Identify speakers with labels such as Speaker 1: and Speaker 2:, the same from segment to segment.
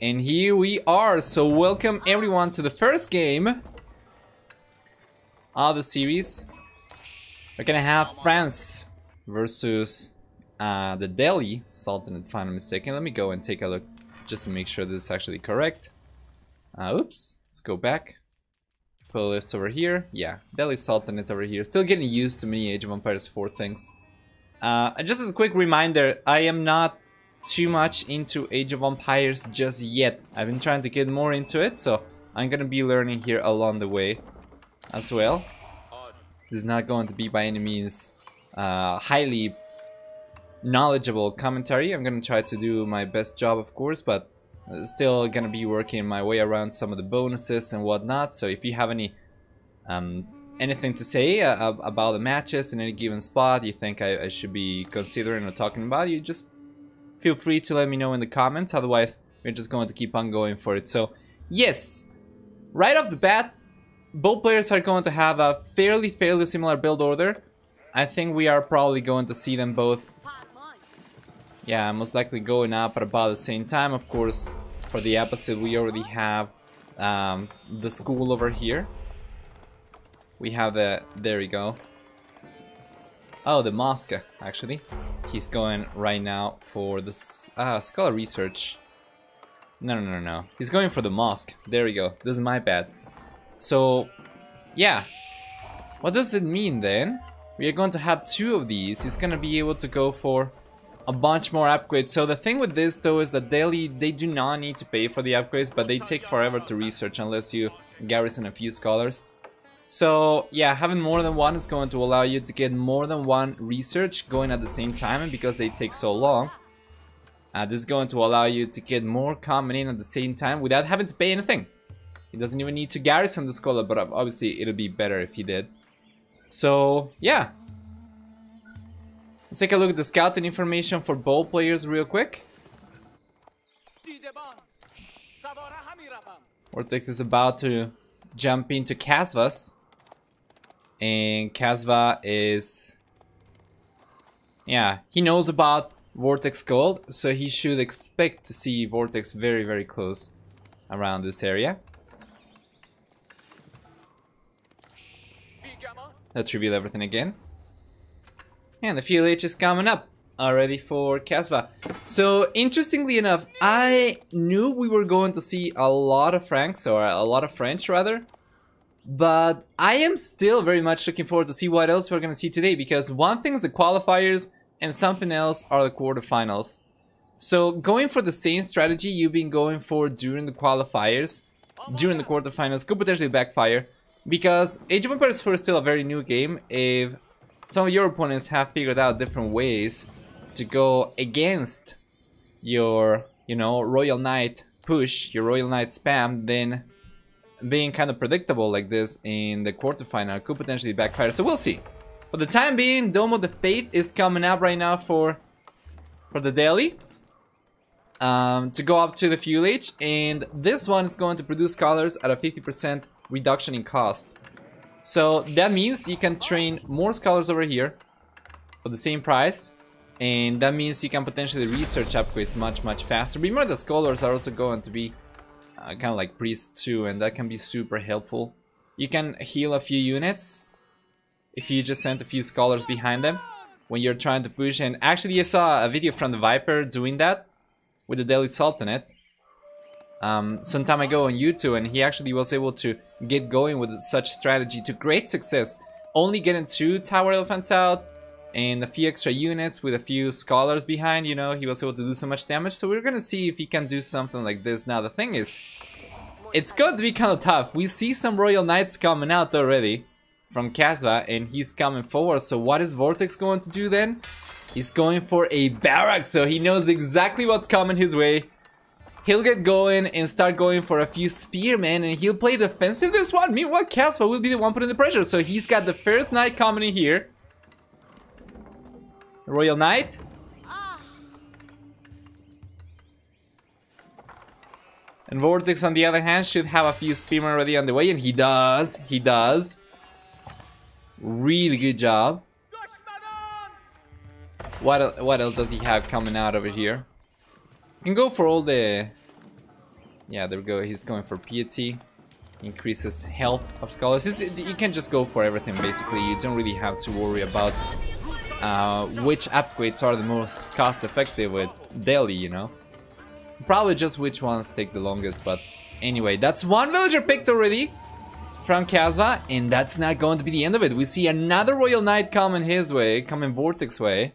Speaker 1: And here we are. So welcome everyone to the first game of the series. We're gonna have France versus the Delhi Sultanate, if I'm not mistaken. Let me go and take a look just to make sure this is actually correct. Oops, let's go back. Put a list over here. Yeah, Delhi Sultanate over here. Still getting used to many Age of Empires 4 things. Just as a quick reminder, I am not too much into Age of Empires just yet. I've been trying to get more into it, so I'm gonna be learning here along the way as well. This is not going to be by any means highly knowledgeable commentary. I'm gonna try to do my best job, of course, but still gonna be working my way around some of the bonuses and whatnot. So if you have any anything to say about the matches in any given spot you think I should be considering or talking about, you just feel free to let me know in the comments. Otherwise, we're just going to keep on going for it. So, yes, right off the bat, both players are going to have a fairly similar build order. I think we are probably going to see them both, yeah, most likely going up at about the same time. Of course, for the episode, we already have the school over here. We have the, there we go. Oh, the mosque, actually. He's going right now for the scholar research. No. He's going for the mosque. There we go. This is my bad. So, yeah. What does it mean then? We are going to have two of these. He's going to be able to go for a bunch more upgrades. So the thing with this though is that they do not need to pay for the upgrades, but they take forever to research unless you garrison a few scholars. So yeah, having more than one is going to allow you to get more than one research going at the same time, and because they take so long, this is going to allow you to get more coming in at the same time without having to pay anything. He doesn't even need to garrison the scholar, but obviously it'll be better if he did. So yeah, let's take a look at the scouting information for both players real quick. VortiX is about to jump into Kasva's. And Kasva is, yeah, he knows about VortiX Gold, so he should expect to see VortiX very close around this area. Let's reveal everything again. And the FLH is coming up already for Kasva. So interestingly enough, I knew we were going to see a lot of Franks, or a lot of French rather. But I am still very much looking forward to see what else we're going to see today, because one thing is the qualifiers and something else are the quarterfinals. So going for the same strategy you've been going for during the qualifiers, during the quarterfinals, could potentially backfire, because Age of Empires 4 is still a very new game. If some of your opponents have figured out different ways to go against your, you know, Royal Knight push, your Royal Knight spam, then being kind of predictable like this in the quarterfinal could potentially backfire. So we'll see. For the time being, Dome of the Faith is coming up right now for the Delhi to go up to the FLH, and this one is going to produce scholars at a 50% reduction in cost. So that means you can train more scholars over here for the same price, and that means you can potentially research upgrades much faster. Remember, the scholars are also going to be kind of like priests too, and that can be super helpful. You can heal a few units if you just send a few scholars behind them when you're trying to push. And actually, I saw a video from the Viper doing that with the Delhi Sultanate some time ago on YouTube, and he actually was able to get going with such strategy to great success, only getting 2 tower elephants out and a few extra units with a few scholars behind. You know, he was able to do so much damage. So we're gonna see if he can do something like this. Now the thing is, it's going to be kind of tough. We see some Royal Knights coming out already from Kasva, and he's coming forward. So what is VortiX going to do then? He's going for a barrack, so he knows exactly what's coming his way. He'll get going and start going for a few spearmen, and he'll play defensive this one. Meanwhile, Kasva will be the one putting the pressure. So he's got the first knight coming in here. Royal Knight. And VortiX, on the other hand, should have a few spearmen already on the way, and he does. He does. Really good job. What else does he have coming out over here? You can go for all the Yeah, there we go. He's going for piety. Increases health of scholars. You can just go for everything basically. You don't really have to worry about which upgrades are the most cost effective with daily, you know. Probably just which ones take the longest, but anyway, that's one villager picked already from Kasva, and that's not going to be the end of it. We see another Royal Knight coming his way, coming VortiX way.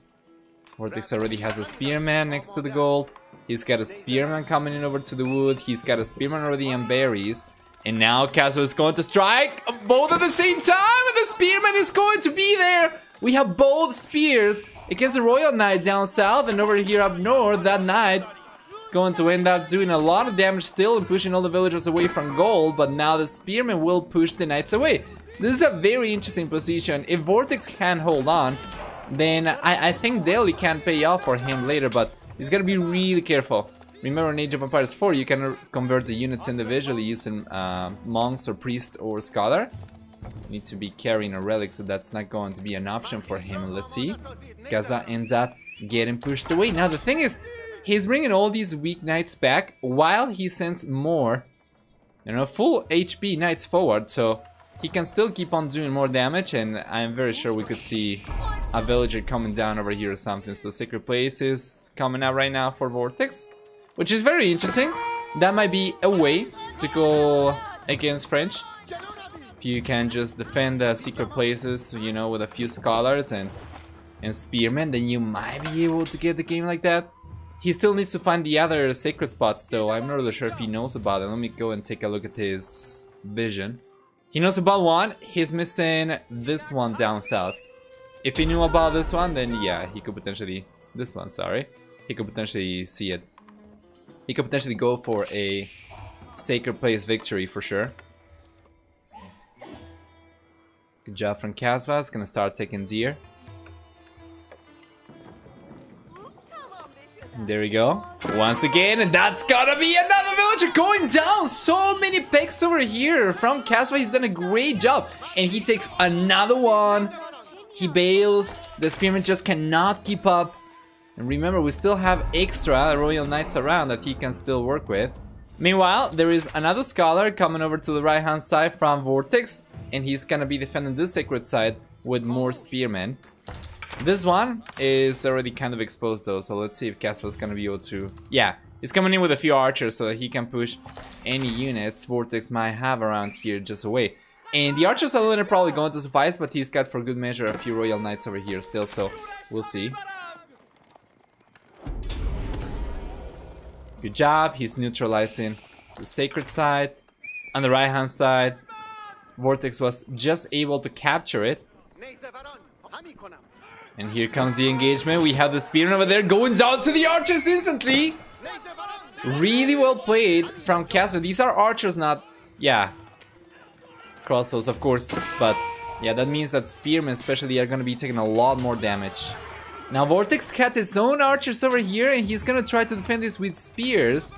Speaker 1: VortiX already has a Spearman next to the gold. He's got a Spearman coming in over to the wood. He's got a Spearman already on berries. And now Kasva is going to strike both at the same time, and the Spearman is going to be there. We have both spears against the Royal Knight down south, and over here up north, that Knight is going to end up doing a lot of damage still and pushing all the villagers away from gold, but now the Spearman will push the Knights away. This is a very interesting position. If VortiX can hold on, then I think daily can pay off for him later, but he's got to be really careful. Remember in Age of Empires 4, you can convert the units individually using monks or priest or scholar. You need to be carrying a relic, so that's not going to be an option for him. Let's see. Kasva ends up getting pushed away. Now the thing is, he's bringing all these weak knights back while he sends more, you know, full HP knights forward, so he can still keep on doing more damage, and I'm very sure we could see a villager coming down over here or something. So Sacred Place is coming out right now for VortiX, which is very interesting. That might be a way to go against French. If you can just defend the secret places, you know, with a few scholars and spearmen, then you might be able to get the game like that. He still needs to find the other sacred spots though. I'm not really sure if he knows about it. Let me go and take a look at his vision. He knows about one. He's missing this one down south. If he knew about this one, then yeah, he could potentially... This one, sorry. He could potentially see it. He could potentially go for a Sacred Place victory for sure. Good job from Kasva. It's gonna start taking deer. There we go. Once again, and that's gotta be another villager going down. So many picks over here from Kasva. He's done a great job. And he takes another one. He bails. The Spearman just cannot keep up. And remember, we still have extra Royal Knights around that he can still work with. Meanwhile, there is another Scholar coming over to the right hand side from VortiX. And he's gonna be defending this sacred side with more Spearmen. This one is already kind of exposed though, so let's see if Kasva's gonna be able to... Yeah, he's coming in with a few archers so that he can push any units VortiX might have around here just away. And the archers are probably going to suffice, but he's got for good measure a few Royal Knights over here still, so we'll see. Good job, he's neutralizing the sacred side. On the right hand side, VortiX was just able to capture it. And here comes the engagement. We have the Spearman over there going down to the archers instantly. Really well played from Kasva. These are archers, not... Yeah. Crossbows, of course. But yeah, that means that Spearmen especially are going to be taking a lot more damage. Now VortiX got his own archers over here, and he's going to try to defend this with spears.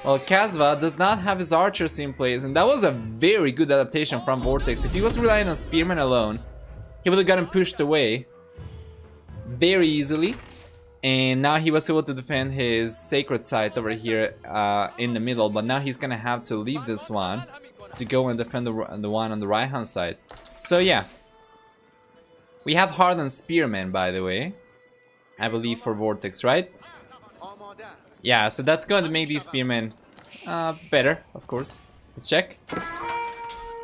Speaker 1: While Kasva does not have his archers in place. And that was a very good adaptation from VortiX. If he was relying on Spearmen alone, he would have gotten pushed away very easily, and now he was able to defend his sacred site over here in the middle, but now he's gonna have to leave this one to go and defend the one on the right hand side. So yeah, we have hardened Spearmen, by the way, I believe, for VortiX, right? Yeah, so that's going to make these Spearmen better, of course. Let's check.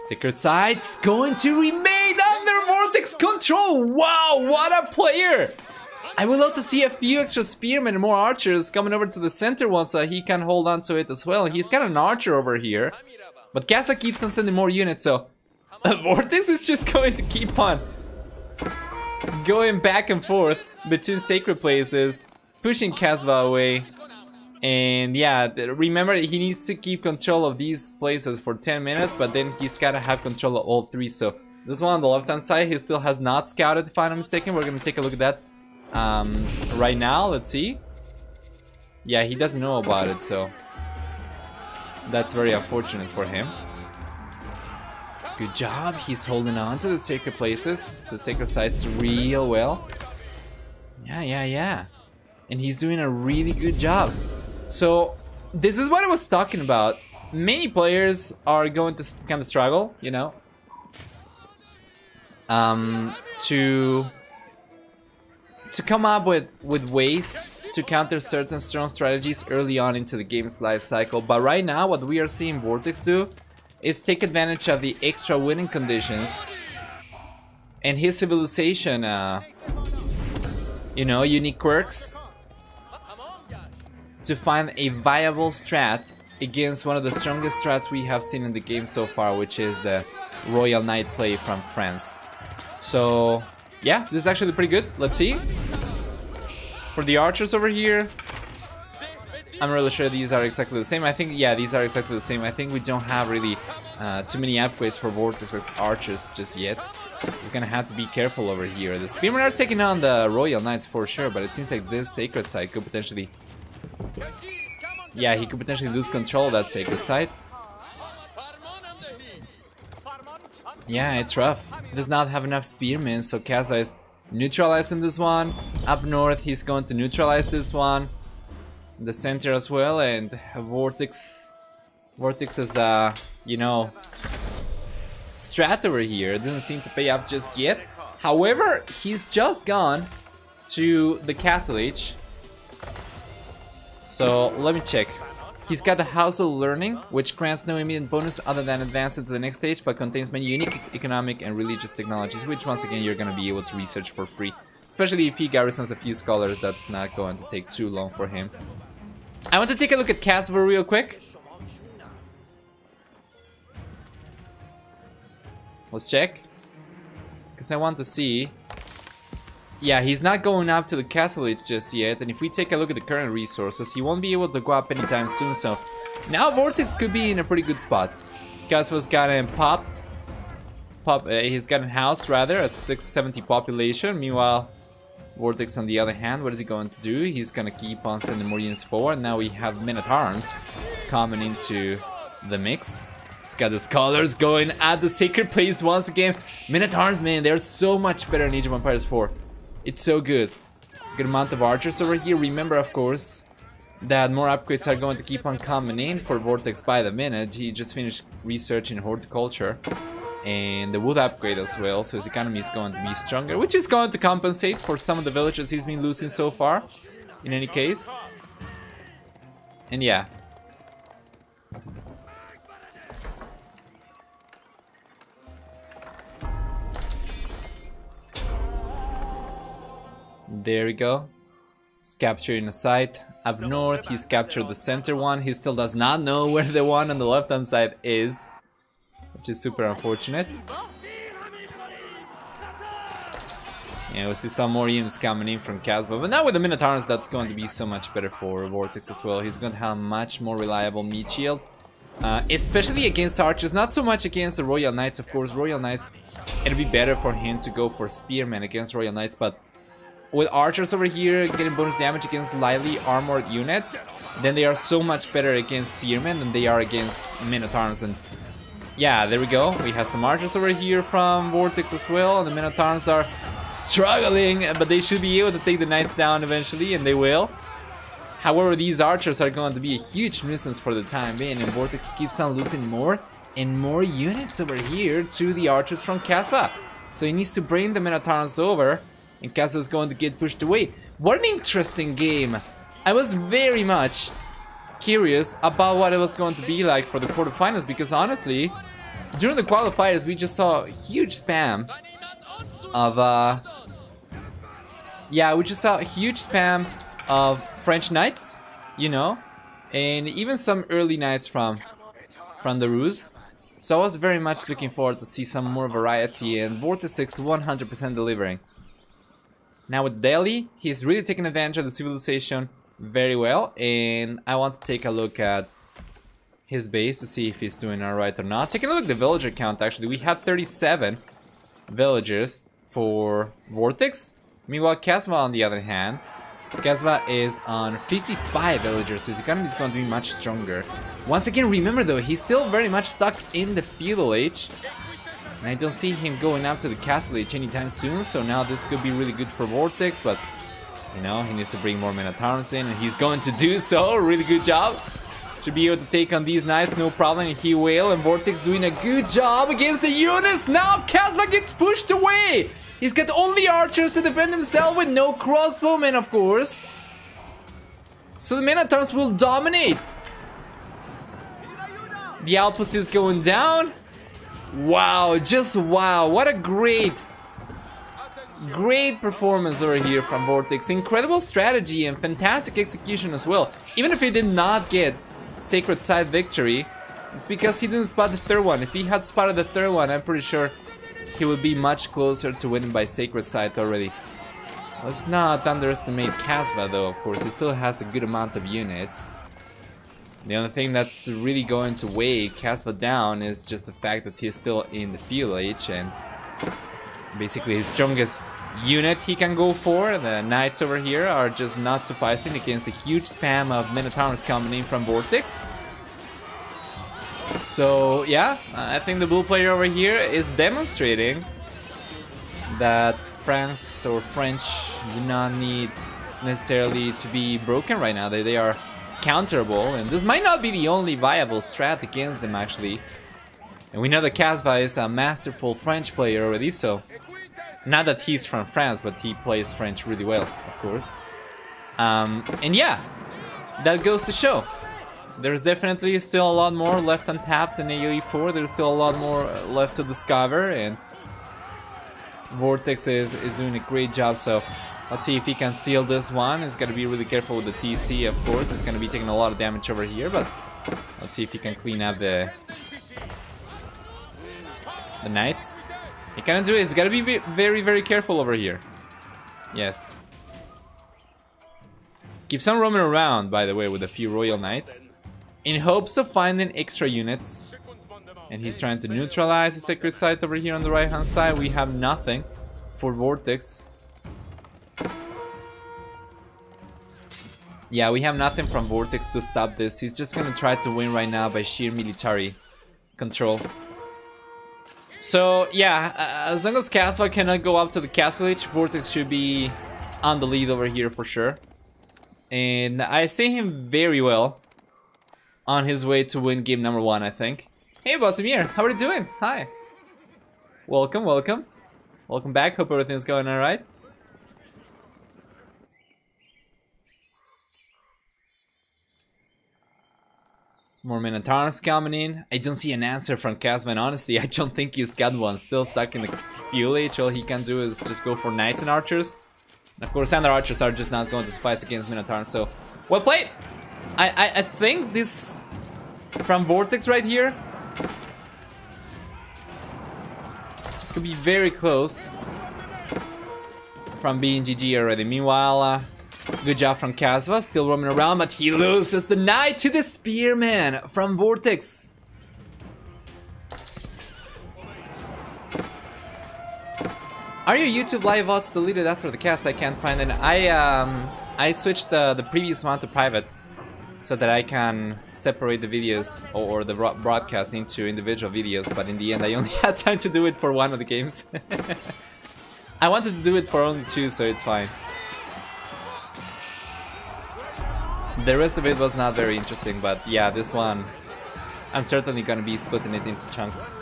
Speaker 1: Sacred Sight's going to remain under VortiX control. Wow, what a player! I would love to see a few extra Spearmen and more archers coming over to the center one so he can hold on to it as well. He's got an archer over here, but Kasva keeps on sending more units, so VortiX is just going to keep on going back and forth between sacred places, pushing Kasva away. And yeah, remember, he needs to keep control of these places for 10 minutes, but then he's gotta have control of all three. So this one on the left hand side, he still has not scouted, if I'm not mistaken. We're gonna take a look at that right now. Let's see. Yeah, he doesn't know about it, so that's very unfortunate for him. Good job, he's holding on to the sacred places, the sacred sites real well. Yeah. And he's doing a really good job. So this is what I was talking about many players are going to kind of struggle, you know, to come up with ways to counter certain strong strategies early on into the game's life cycle. But right now, what we are seeing VortiX do is take advantage of the extra winning conditions and his civilization, you know, unique quirks to find a viable strat against one of the strongest strats we have seen in the game so far, which is the Royal Knight play from France. So yeah, this is actually pretty good. Let's see. For the archers over here, I'm really sure these are exactly the same. I think, yeah, these are exactly the same. I think we don't have really too many upgrades for VortiX archers just yet. He's gonna have to be careful over here. The Spearmen are taking on the Royal Knights for sure, but it seems like this sacred site could potentially... yeah, he could potentially lose control of that sacred site. Yeah, it's rough. He does not have enough spearmen, so Kasva is neutralizing this one. Up north, he's going to neutralize this one. The center as well, and VortiX is, you know, strat over here doesn't seem to pay off just yet. However, he's just gone to the Castle Age. So let me check. He's got the House of Learning, which grants no immediate bonus other than advancing to the next stage, but contains many unique economic and religious technologies, which once again you're going to be able to research for free. Especially if he garrisons a few scholars, that's not going to take too long for him. I want to take a look at Kasva real quick. Let's check. Because I want to see. Yeah, he's not going up to the Castle Age just yet, and if we take a look at the current resources, he won't be able to go up anytime soon, so now VortiX could be in a pretty good spot. Kasva's gotten he's gotten housed rather at 670 population. Meanwhile, VortiX on the other hand, what is he going to do? He's gonna keep on sending more units forward. Now we have Men-at-Arms coming into the mix. He's got the Scholars going at the Sacred Place once again. Men-at-Arms, man, they're so much better in Age of Empires 4. It's so good. Good amount of archers over here. Remember, of course, that more upgrades are going to keep on coming in for VortiX by the minute. He just finished researching horticulture and the wood upgrade as well, so his economy is going to be stronger, which is going to compensate for some of the villages he's been losing so far, in any case. And yeah. There we go. He's capturing a site. Up north, he's captured the center one. He still does not know where the one on the left hand side is, which is super unfortunate. Yeah, we see some more units coming in from Kasva, but now with the Men-at-Arms, that's going to be so much better for VortiX as well. He's going to have a much more reliable meat shield, especially against archers. Not so much against the Royal Knights, of course. Royal Knights, it'll be better for him to go for Spearmen against Royal Knights, but with archers over here getting bonus damage against lightly armored units, then they are so much better against Spearmen than they are against Men-at-Arms. And yeah, there we go. We have some archers over here from VortiX as well, and the Men-at-Arms are struggling, but they should be able to take the Knights down eventually, and they will. However, these archers are going to be a huge nuisance for the time being, and VortiX keeps on losing more and more units over here to the archers from Kasva. So he needs to bring the Men-at-Arms over, and Kasva is going to get pushed away. What an interesting game. I was very much curious about what it was going to be like for the quarterfinals, because honestly, during the qualifiers we just saw a huge spam of French Knights, you know, and even some early Knights from the Ruse. So I was very much looking forward to see some more variety, and VortiX 100% delivering. Now with Delhi, he's really taking advantage of the civilization very well, and I want to take a look at his base to see if he's doing alright or not. Taking a look at the villager count, actually, we had 37 villagers for VortiX. Meanwhile, Kasva, on the other hand, Kasva is on 55 villagers, so his economy is going to be much stronger. Once again, remember though, he's still very much stuck in the feudal age. And I don't see him going up to the Castle Age anytime soon, so now this could be really good for VortiX, but you know, he needs to bring more Men-at-Arms in, and he's going to do so. Really good job. Should be able to take on these knights, no problem, and he will. And VortiX doing a good job against the units. Now Kasva gets pushed away. He's got only archers to defend himself with no crossbowmen, of course. So the Minotaurs will dominate. The outpost is going down. Wow, just wow. What a great performance over here from VortiX. Incredible strategy and fantastic execution as well. Even if he did not get Sacred Side victory, it's because he didn't spot the third one. If he had spotted the third one, I'm pretty sure he would be much closer to winning by Sacred Side already. Let's not underestimate Kasva though, of course. He still has a good amount of units. The only thing that's really going to weigh Kasva down is just the fact that he's still in the field age, and basically his strongest unit he can go for, the knights over here, are just not sufficing against a huge spam of Minotaurs coming in from VortiX. So yeah, I think the blue player over here is demonstrating that France or French do not need necessarily to be broken right now. They are counterable, and this might not be the only viable strat against them actually. And we know that Kasva is a masterful French player already, so not that he's from France, but he plays French really well, of course. And yeah, that goes to show there's definitely still a lot more left untapped in AoE4. There's still a lot more left to discover, and VortiX is doing a great job. So let's see if he can seal this one. He's gonna be really careful with the TC, of course. He's gonna be taking a lot of damage over here, but let's see if he can clean up the knights. He cannot do it. He's gotta be very, very careful over here. Yes. Keeps on roaming around, by the way, with a few royal knights, in hopes of finding extra units. And he's trying to neutralize the sacred site over here on the right hand side. We have nothing for VortiX. Yeah, we have nothing from VortiX to stop this. He's just gonna try to win right now by sheer military control. So yeah, as long as Kasva cannot go up to the castle age, VortiX should be on the lead over here for sure. And I see him very well on his way to win game number 1, I think. Hey Bossimir, how are you doing? Hi. Welcome, welcome. Welcome back, hope everything's going alright. More Minotaurs coming in. I don't see an answer from Kasva, and honestly, I don't think he's got one. Still stuck in the fuel age. All he can do is just go for knights and archers. And of course, standard archers are just not going to suffice against Minotaurs. So, well played. I think this from VortiX right here could be very close from being GG already. Meanwhile, good job from Kasva, still roaming around, but he loses the knight to the spearman from VortiX. Are your YouTube live VODs deleted after the cast? I can't find it. I switched the previous one to private so that I can separate the videos or the broadcast into individual videos, but in the end I only had time to do it for one of the games. I wanted to do it for only 2, so it's fine. The rest of it was not very interesting, but yeah, this one I'm certainly gonna be splitting it into chunks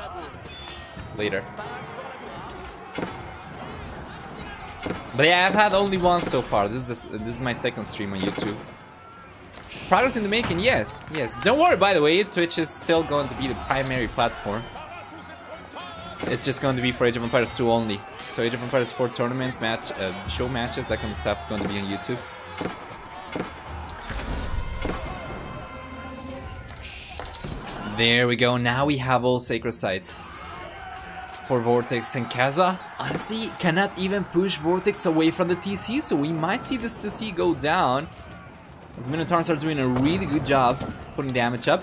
Speaker 1: later. But yeah, I've had only one so far. This is my second stream on YouTube. Progress in the making, yes, yes. Don't worry, by the way, Twitch is still going to be the primary platform. It's just going to be for Age of Empires 2 only. So Age of Empires 4 tournaments, show matches, that kind of stuff is going to be on YouTube. There we go, now we have all sacred sites for VortiX and Kasva. Honestly, cannot even push VortiX away from the TC, so we might see this TC go down, as Minotaurs are doing a really good job putting damage up.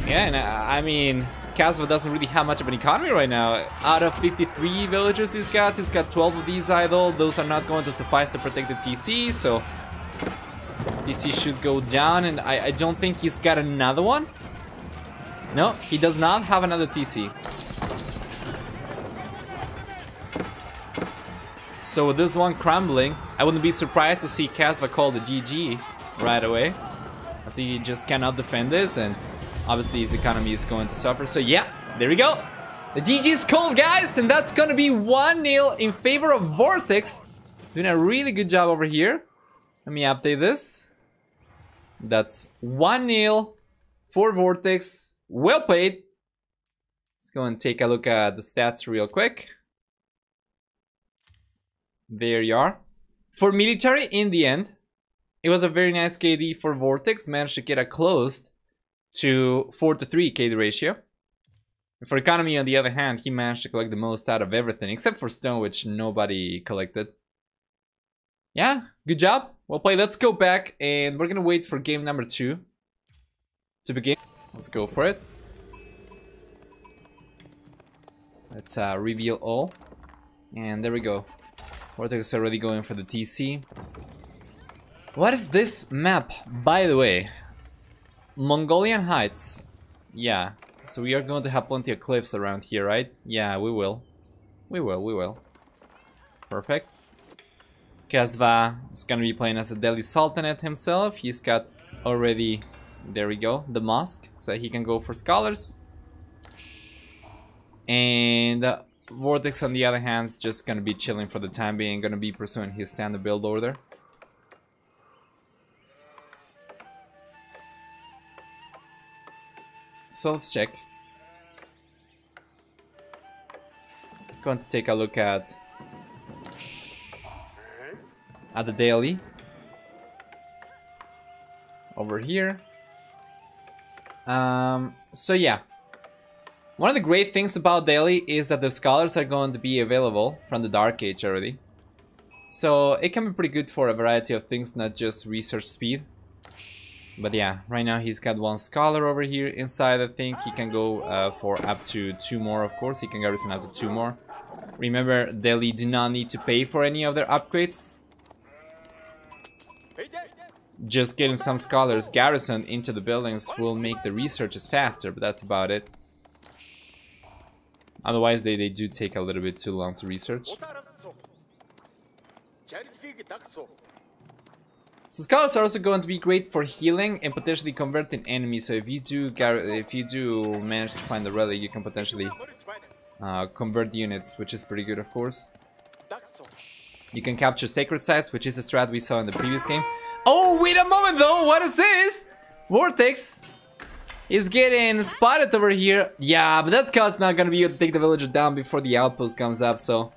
Speaker 1: Yeah, and I mean, Kasva doesn't really have much of an economy right now. Out of 53 villagers he's got 12 of these idle. Those are not going to suffice to protect the TC, so TC should go down, and I don't think he's got another one. No, he does not have another TC. So with this one crumbling, I wouldn't be surprised to see Kasva call the GG right away, as he just cannot defend this, and obviously his economy is going to suffer. So yeah, there we go. The GG is called, guys, and that's gonna be 1-0 in favor of VortiX. Doing a really good job over here. Let me update this. That's 1-0 for VortiX. Well played. Let's go and take a look at the stats real quick. There you are. For military, in the end, it was a very nice KD for VortiX. Managed to get a close to 4-3 KD ratio. For economy, on the other hand, he managed to collect the most out of everything, except for stone, which nobody collected. Yeah, good job. Well played. Let's go back, and we're gonna wait for game number 2 to begin. Let's go for it. Let's reveal all. And there we go. VortiX is already going for the TC. What is this map, by the way? Mongolian Heights. Yeah. So we are going to have plenty of cliffs around here, right? Yeah, we will. We will. Perfect. Kasva is gonna be playing as a Delhi Sultanate himself. He's got already, there we go, the mosque, so he can go for scholars. And VortiX, on the other hand, is just gonna be chilling for the time being, gonna be pursuing his standard build order. So let's check. Going to take a look at the daily over here. So yeah, one of the great things about daily is that the scholars are going to be available from the Dark Age already, so it can be pretty good for a variety of things, not just research speed. But yeah, right now he's got 1 scholar over here inside. I think he can go for up to 2 more. Of course, he can garrison up to 2 more. Remember, Delhi do not need to pay for any of their upgrades. Just getting some scholars garrisoned into the buildings will make the researches faster, but that's about it. Otherwise, they do take a little bit too long to research. So scholars are also going to be great for healing and potentially converting enemies. So if you do manage to find the relic, you can potentially convert units, which is pretty good, of course. You can capture sacred sites, which is a strat we saw in the previous game. Oh, wait a moment though, what is this? VortiX is getting spotted over here. Yeah, but that scout's not gonna be able to take the villager down before the outpost comes up, so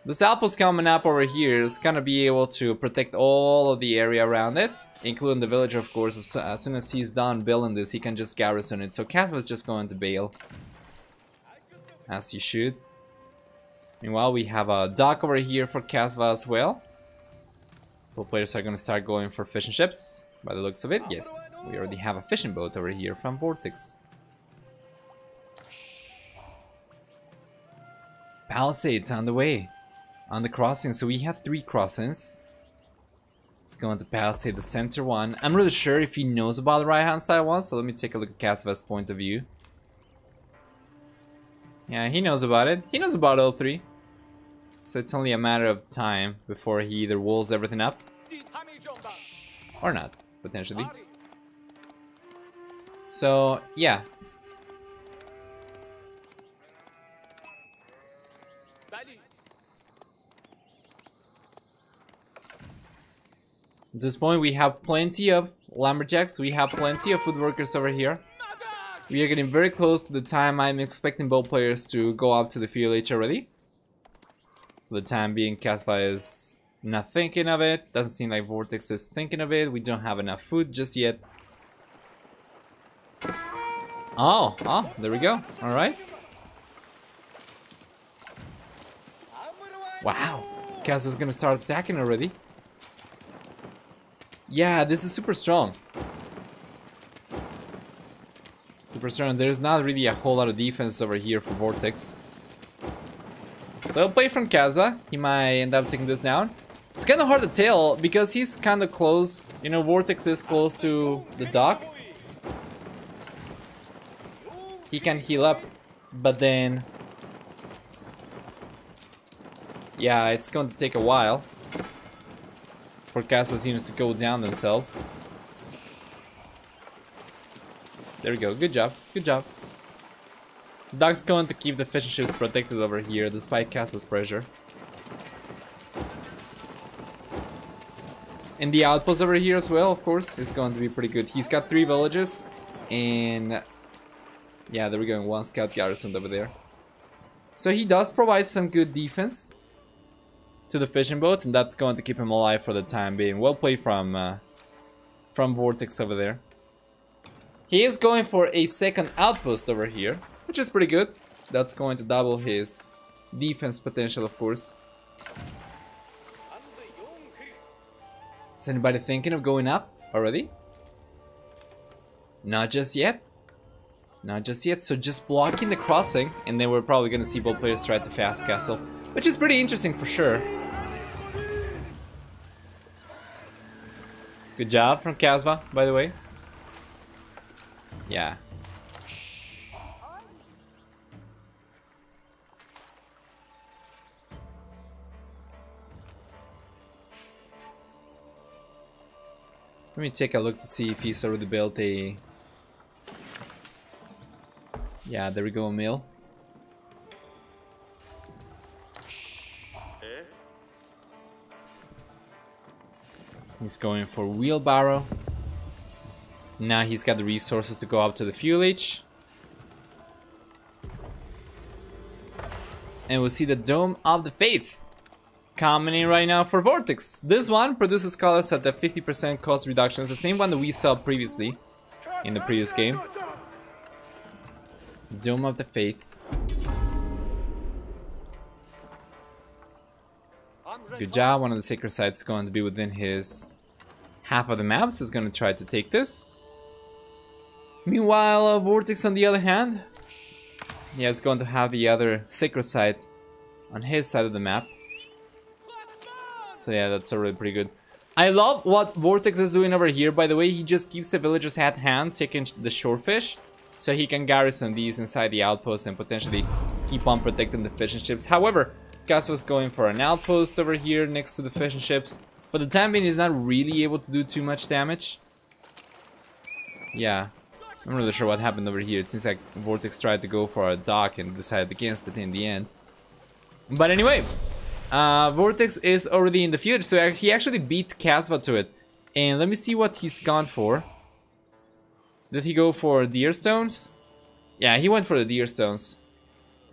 Speaker 1: this outpost coming up over here is gonna be able to protect all of the area around it, including the villager, of course. As soon as he's done building this, he can just garrison it. So Kasva is just going to bail, as he should. Meanwhile, we have a dock over here for Kasva as well. Both players are gonna start going for fishing ships, by the looks of it. Yes, we already have a fishing boat over here from VortiX. Palisades on the way. On the crossing, so we have 3 crossings. Let's go into Palisade, the center one. I'm really sure if he knows about the right hand side one, so let me take a look at Kasva's point of view. Yeah, he knows about it. He knows about all 3. So it's only a matter of time before he either walls everything up or not, potentially. So yeah. At this point, we have plenty of lumberjacks, we have plenty of woodworkers over here. We are getting very close to the time I'm expecting both players to go up to the field age already. For the time being, Kasva is not thinking of it. Doesn't seem like VortiX is thinking of it. We don't have enough food just yet. Oh, there we go. Alright. Wow, Kasva's gonna start attacking already. Yeah, this is super strong. Super strong. There's not really a whole lot of defense over here for VortiX. So I'll play from Kasva. He might end up taking this down. It's kind of hard to tell because he's kind of close. You know, VortiX is close to the dock. He can heal up, but then... yeah, it's going to take a while. for Kasva's units to go down themselves. There we go. Good job. Good job. Doc's going to keep the fishing ships protected over here despite Kasva's pressure. And the outpost over here as well, of course, is going to be pretty good. He's got 3 villages. And yeah, there we go. 1 scout garrison over there. So he does provide some good defense to the fishing boats, and that's going to keep him alive for the time being. Well played from VortiX over there. He is going for a second outpost over here, which is pretty good. That's going to double his defense potential, of course. Is anybody thinking of going up already? Not just yet. Not just yet. So just blocking the crossing, and then we're probably going to see both players try to fast castle, which is pretty interesting for sure. Good job from Kasva, by the way. Yeah. Let me take a look to see if he's already built a... Yeah, there we go, a mill. He's going for wheelbarrow. Now he's got the resources to go up to the fuel leech. And we'll see the Dome of the Faith coming in right now for VortiX. This one produces colors at the 50% cost reduction. It's the same one that we saw previously in the previous game. Dome of the Faith. Good job. One of the sacred sites is going to be within his half of the map, so he's going to try to take this. Meanwhile, VortiX on the other hand, yeah, is going to have the other sacred site on his side of the map. So yeah, that's already pretty good. I love what VortiX is doing over here, by the way. He just keeps the villagers at hand, taking the shorefish, so he can garrison these inside the outpost and potentially keep on protecting the fishing ships. However, Kasva's going for an outpost over here next to the fishing ships. For the time being, he's not really able to do too much damage. Yeah, I'm not really sure what happened over here. It seems like VortiX tried to go for a dock and decided against it in the end. But anyway, VortiX is already in the feud, so he actually beat Kasva to it. And let me see what he's gone for. Did he go for deer stones? Yeah, he went for the deer stones.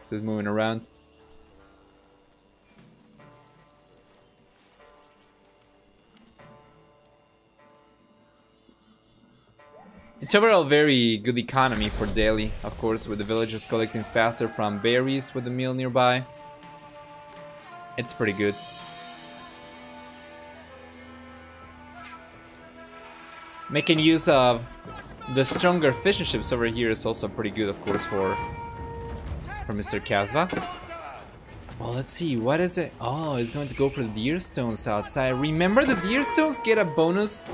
Speaker 1: So he's moving around. It's overall very good economy for daily, of course, with the villagers collecting faster from berries with the mill nearby. It's pretty good. Making use of the stronger fishing ships over here is also pretty good, of course, for Mr. Kasva. Well, let's see, what is it? Oh, he's going to go for the deer stones outside. Remember, the deer stones get a bonus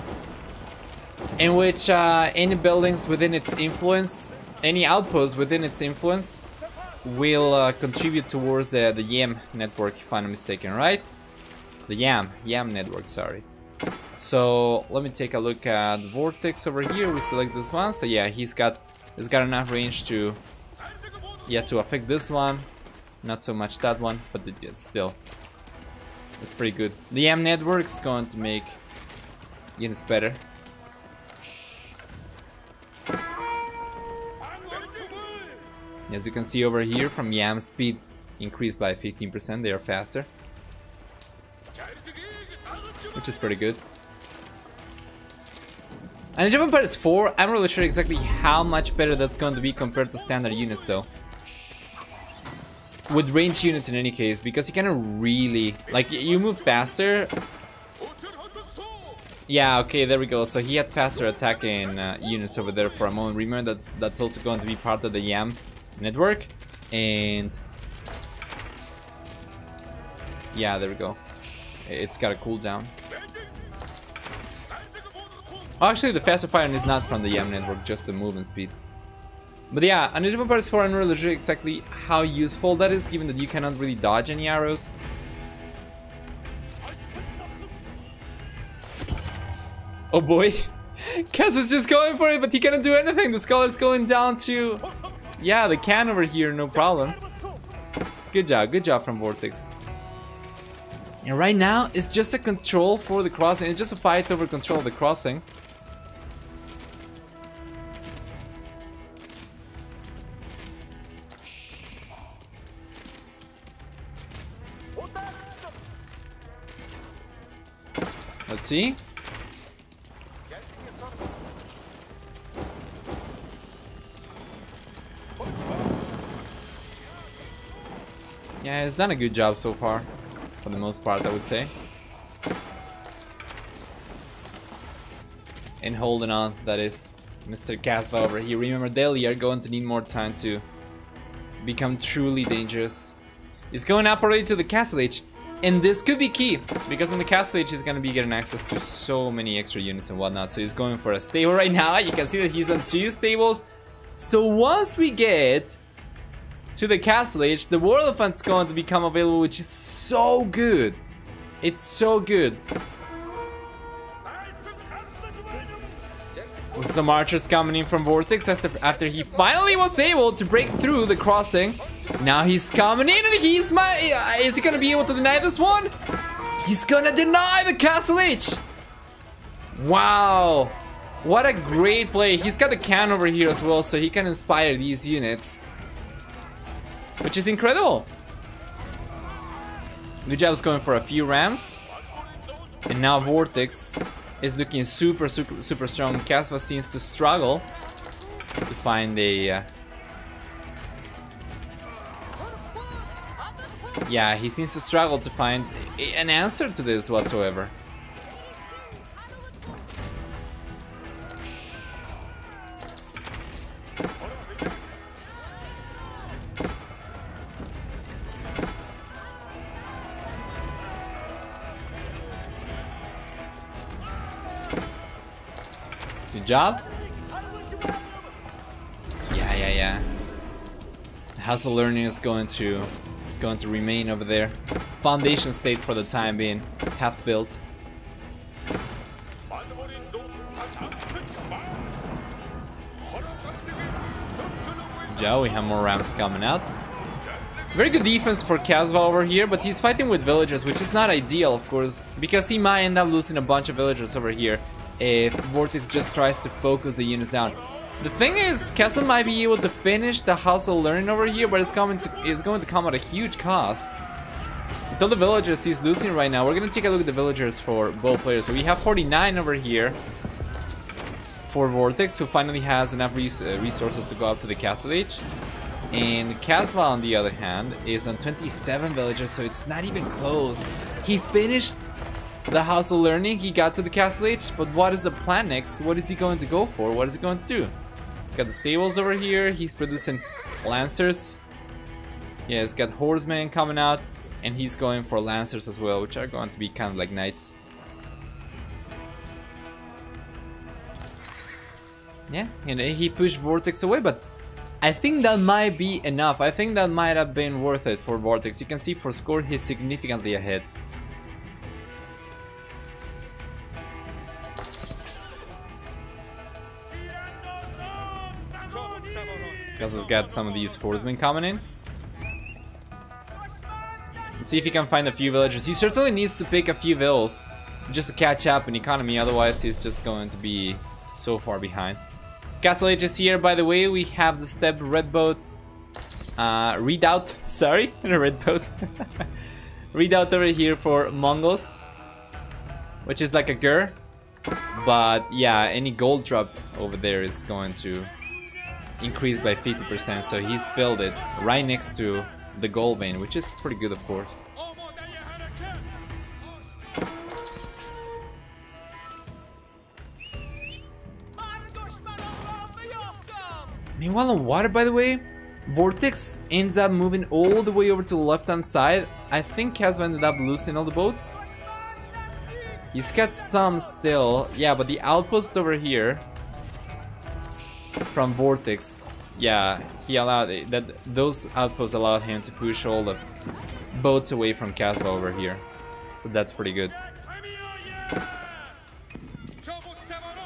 Speaker 1: in which any buildings within its influence, any outpost within its influence, will contribute towards the YAM network, if I'm not mistaken, right? The YAM network, sorry. So let me take a look at VortiX over here. We select this one. So yeah, he's got enough range to to affect this one. Not so much that one, but still, it's pretty good. The YAM network is going to make units better. As you can see over here, from YAM speed increased by 15%. They are faster, which is pretty good. And Age of Empires 4, I'm not really sure exactly how much better that's going to be compared to standard units though. With ranged units in any case, because you cannot really, like, you move faster. Yeah, okay, there we go. So he had faster attacking units over there for a moment. Remember that that's also going to be part of the YAM network. And yeah, there we go. It's got a cooldown. Oh, actually, the faster firing is not from the YAM network, just the movement speed. But yeah, on Age of Empires 4, I'm not really sure exactly how useful that is, given that you cannot really dodge any arrows. Oh boy. Kasva's just going for it, but he can't do anything. The Scholar's going down to... Yeah, the can over here, no problem. Good job from VortiX. And right now, it's just a control for the crossing. It's just a fight over control of the crossing. Let's see. Yeah, he's done a good job so far. For the most part, I would say. And holding on, that is Mr. Kasva over here. Remember, they are going to need more time to become truly dangerous. He's going up already to the Castle Age. And this could be key, because in the Castle Age he's going to be getting access to so many extra units and whatnot. So he's going for a stable right now. You can see that he's on 2 stables. So once we get to the Castle Age, the War Elephant's going to become available, which is so good. It's so good. With some archers coming in from VortiX after he finally was able to break through the crossing. Now he's coming in and is he gonna be able to deny this one? He's gonna deny the Castle Age. Wow. What a great play. He's got the can over here as well, so he can inspire these units. Which is incredible. Lucho's going for a few rams. And now VortiX is looking super strong. Kasva seems to struggle to find a... yeah, he seems to struggle to find an answer to this whatsoever. Good job. Yeah. The House of Learning is going to remain over there. Foundation state for the time being, half built. Joe, we have more rams coming out. Very good defense for Kasva over here, but he's fighting with villagers, which is not ideal, of course, because he might end up losing a bunch of villagers over here if VortiX just tries to focus the units down. The thing is, Kasva might be able to finish the House of Learning over here, but it's going to come at a huge cost. With all the villagers he's losing right now, we're going to take a look at the villagers for both players. So we have 49 over here for VortiX, who finally has enough resources to go up to the Castle Age. And Kasva, on the other hand, is on 27 villagers, so it's not even close. He finished the House of Learning, he got to the Castle Age, but what is the plan next? What is he going to go for? What is he going to do? He's got the stables over here, he's producing Lancers. Yeah, he's got Horsemen coming out, and he's going for Lancers as well, which are going to be kind of like Knights. Yeah, and he pushed VortiX away, but I think that might be enough. I think that might have been worth it for VortiX. You can see for score, he's significantly ahead. Kasva's got some of these horsemen coming in. Let's see if he can find a few villagers. He certainly needs to pick a few vills just to catch up in economy, otherwise he's just going to be so far behind. Castle Age is here, by the way. We have the step red boat redoubt, sorry, red boat redoubt over here for Mongols, which is like a gur, but yeah, any gold dropped over there is going to increase by 50%, so he's built it right next to the gold vein, which is pretty good, of course. Meanwhile on water, by the way, VortiX ends up moving all the way over to the left-hand side. I think Kasva ended up losing all the boats. He's got some still, yeah, but the outpost over here from VortiX, yeah, he allowed it, that those outposts allowed him to push all the boats away from Kasva over here, so that's pretty good.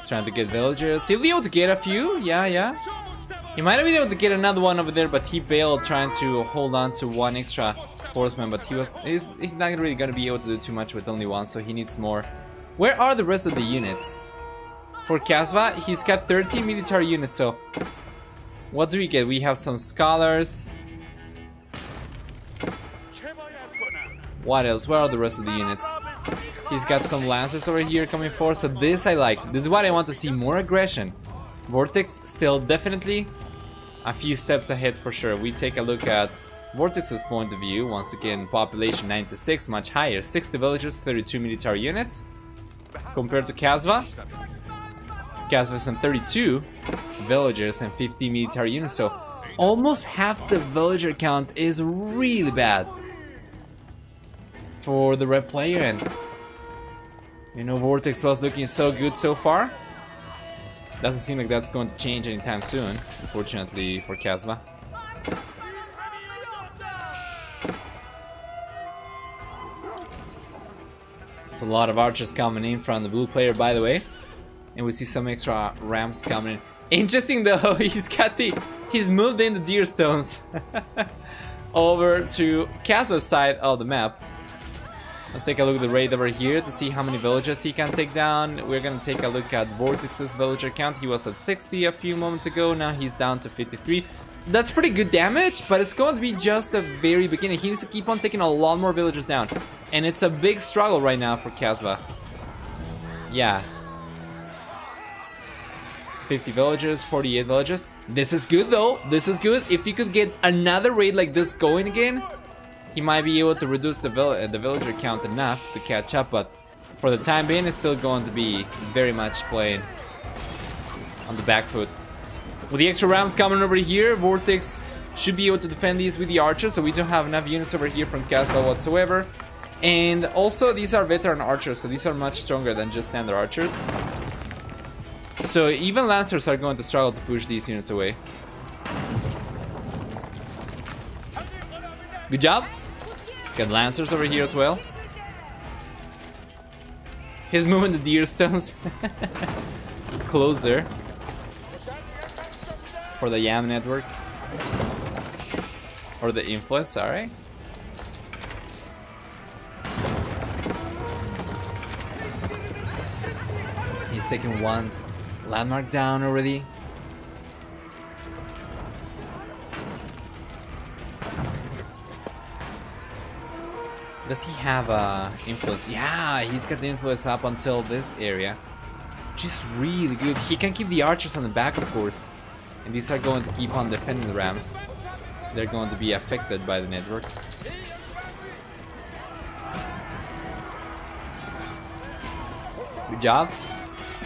Speaker 1: He's trying to get villagers. He'll be able to get a few. Yeah. He might have been able to get another one over there, but he bailed trying to hold on to one extra horseman. But he's not really going to be able to do too much with only one, so he needs more. Where are the rest of the units? For Kasva, he's got 13 military units, so what do we get? We have some scholars. What else? Where are the rest of the units? He's got some lancers over here coming forward, so this I like. This is what I want to see, more aggression. VortiX still definitely a few steps ahead for sure. We take a look at VortiX's point of view. Once again, population 96, much higher. 60 villagers, 32 military units. Compared to Kasva. Kasva is on 32 villagers and 50 military units, so almost half the villager count is really bad for the red player. And you know, VortiX was looking so good so far. Doesn't seem like that's going to change anytime soon, unfortunately for Kasva. It's a lot of archers coming in from the blue player, by the way. And we see some extra ramps coming in. Interesting though, he's moved in the deer stones over to Kasva's side of the map. Let's take a look at the raid over here to see how many villagers he can take down. We're gonna take a look at VortiX's villager count. He was at 60 a few moments ago, now he's down to 53. So that's pretty good damage, but it's going to be just the very beginning. He needs to keep on taking a lot more villagers down. And it's a big struggle right now for Kasva. Yeah. 50 villagers, 48 villagers. This is good though, this is good. If he could get another raid like this going again, he might be able to reduce the villager count enough to catch up, but for the time being, it's still going to be very much playing on the back foot. With the extra rounds coming over here, VortiX should be able to defend these with the archers, so we don't have enough units over here from Kasva whatsoever. And also, these are veteran archers, so these are much stronger than just standard archers. So even lancers are going to struggle to push these units away. Good job. Let's get lancers over here as well. He's moving the deer stones closer for the Yam network. Or the influence, sorry. He's taking one landmark down already. Does he have influence? Yeah, he's got the influence up until this area, which is really good. He can keep the archers on the back, of course, and these are going to keep on defending the rams. They're going to be affected by the network. Good job.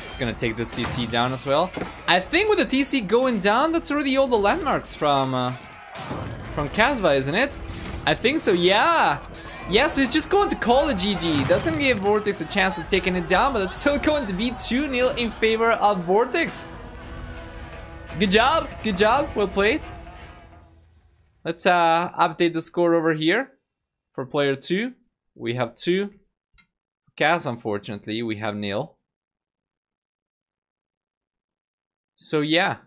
Speaker 1: It's gonna take this TC down as well. I think with the TC going down, that's already all the landmarks from Kasva, isn't it? I think so, yeah. Yeah, so it's just going to call the GG. Doesn't give VortiX a chance of taking it down, but it's still going to be 2-0 in favor of VortiX. Good job, well played. Let's update the score over here. For player 2, we have 2. For Kaz, unfortunately, we have 0. So yeah.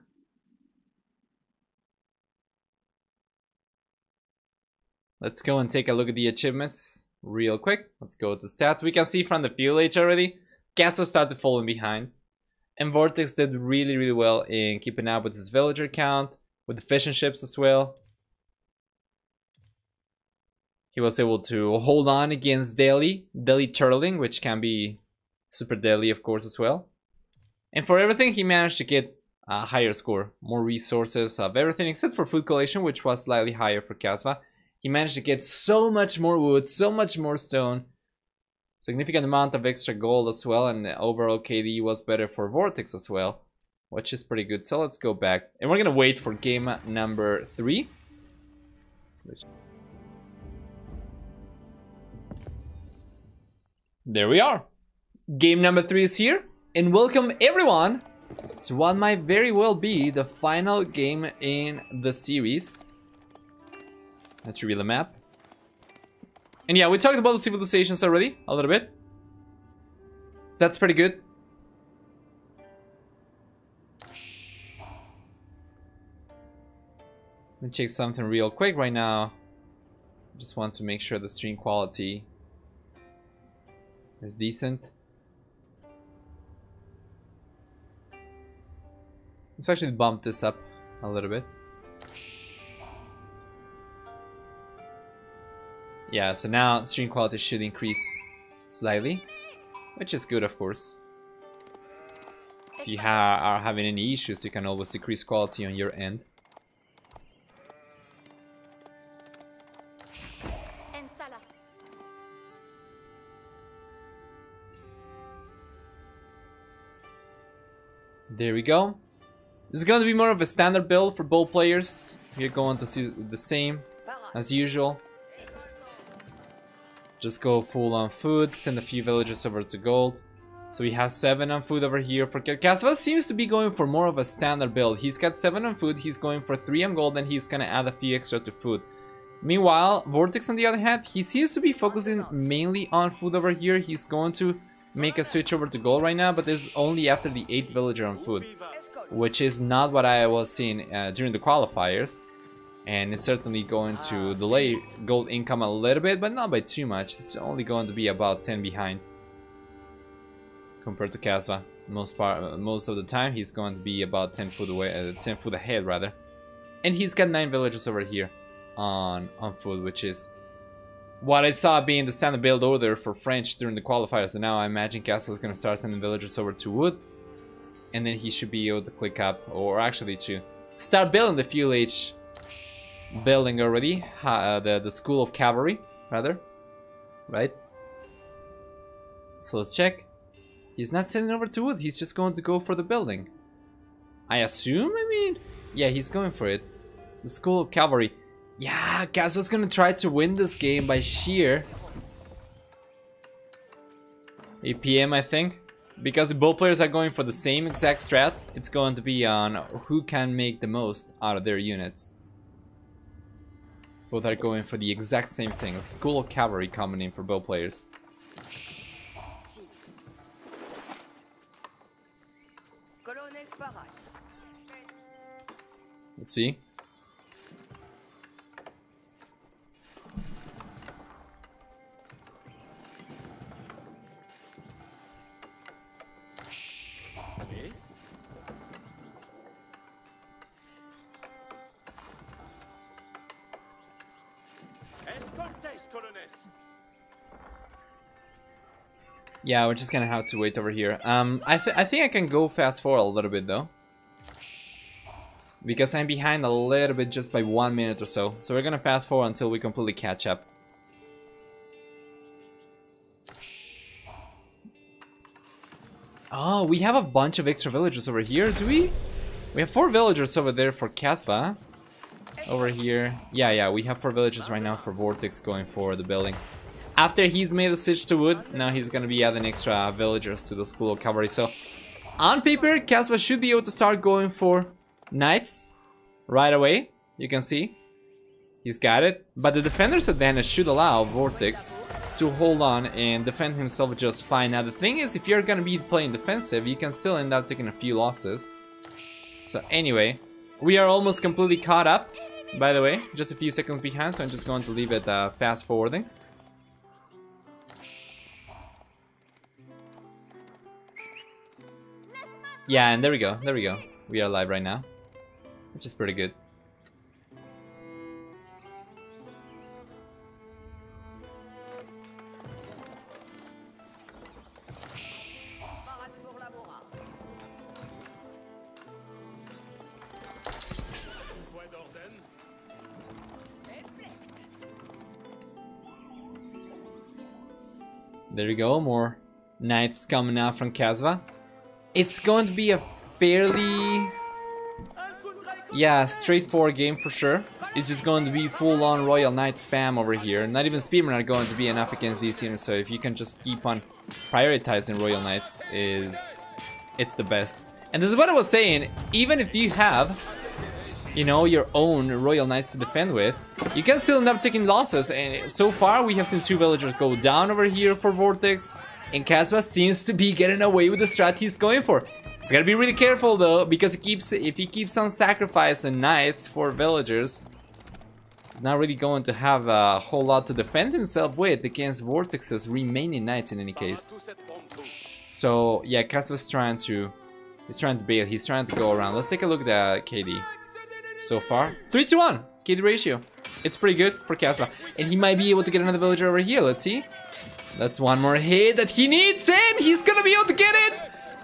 Speaker 1: Let's go and take a look at the achievements real quick. Let's go to stats. We can see from the fuel age already, Kasva started falling behind. And VortiX did really well in keeping up with his villager count, with the fishing ships as well. He was able to hold on against daily turtling, which can be super deadly, of course, as well. And for everything, he managed to get a higher score, more resources of everything except for food collation, which was slightly higher for Kasva. He managed to get so much more wood, so much more stone, significant amount of extra gold as well, and the overall KD was better for VortiX as well, which is pretty good. So let's go back, and we're gonna wait for game number 3. There we are. Game number 3 is here, and welcome everyone to what might very well be the final game in the series. Let's reveal the map. And yeah, we talked about the civilizations already, a little bit. So that's pretty good. Let me check something real quick right now. Just want to make sure the stream quality is decent. Let's actually bump this up a little bit. Yeah, so now stream quality should increase slightly, which is good, of course. If you are having any issues, you can always decrease quality on your end. There we go. This is going to be more of a standard build for both players. We're going to see the same as usual. Just go full on food, send a few villagers over to gold. So we have 7 on food over here for Kasva. Seems to be going for more of a standard build. He's got 7 on food, he's going for 3 on gold, and he's gonna add a few extra to food. Meanwhile, VortiX on the other hand, he seems to be focusing mainly on food over here. He's going to make a switch over to gold right now, but this is only after the 8th villager on food, which is not what I was seeing during the qualifiers. And it's certainly going to delay gold income a little bit, but not by too much. It's only going to be about 10 behind compared to Kasva. Most of the time, he's going to be about 10 foot away, 10 foot ahead rather. And he's got 9 villagers over here on food, which is what I saw being the standard build order for French during the qualifiers. So now I imagine Kasva is going to start sending villagers over to wood, and then he should be able to click up, or actually to start building the fuel H building already, the School of Cavalry rather, right? So let's check. He's not sending over to wood, he's just going to go for the building, I assume. I mean, yeah, he's going for it. The School of Cavalry. Yeah, Kasva's gonna try to win this game by sheer 8 PM, I think. Because both players are going for the same exact strat, it's going to be on who can make the most out of their units. Both are going for the exact same thing. A School of Cavalry coming in for both players. Let's see. Yeah, we're just gonna have to wait over here. I think I can go fast forward a little bit though, because I'm behind a little bit just by 1 minute or so. So we're gonna fast forward until we completely catch up. Oh, we have a bunch of extra villagers over here, do we? We have 4 villagers over there for Kasva. Over here. Yeah, we have 4 villagers right now for VortiX going for the building. After he's made the switch to wood, now he's gonna be adding extra villagers to the School of Cavalry. So, on paper, Kasva should be able to start going for knights right away. You can see. He's got it. But the defender's advantage should allow VortiX to hold on and defend himself just fine. Now, the thing is, if you're gonna be playing defensive, you can still end up taking a few losses. So, anyway, we are almost completely caught up, by the way. Just a few seconds behind, so I'm just going to leave it fast forwarding. Yeah, and there we go, we are live right now, which is pretty good. There we go, more knights coming out from Kasva. It's going to be a fairly, yeah, straightforward game for sure. It's just going to be full-on Royal Knight spam over here. Not even Spearmen are going to be enough against these units, so if you can just keep on prioritizing Royal Knights, it's the best. And this is what I was saying, even if you have, you know, your own Royal Knights to defend with, you can still end up taking losses. And so far we have seen 2 villagers go down over here for VortiX, and Kasva seems to be getting away with the strat he's going for. He's gotta be really careful though, because if he keeps on sacrificing knights for villagers, not really going to have a whole lot to defend himself with against VortiX's remaining knights in any case. So yeah, Kasva's trying to bail. He's trying to go around. Let's take a look at KD. So far, 3-1 KD ratio. It's pretty good for Kasva, and he might be able to get another villager over here. Let's see. That's one more hit that he needs, and he's gonna be able to get it.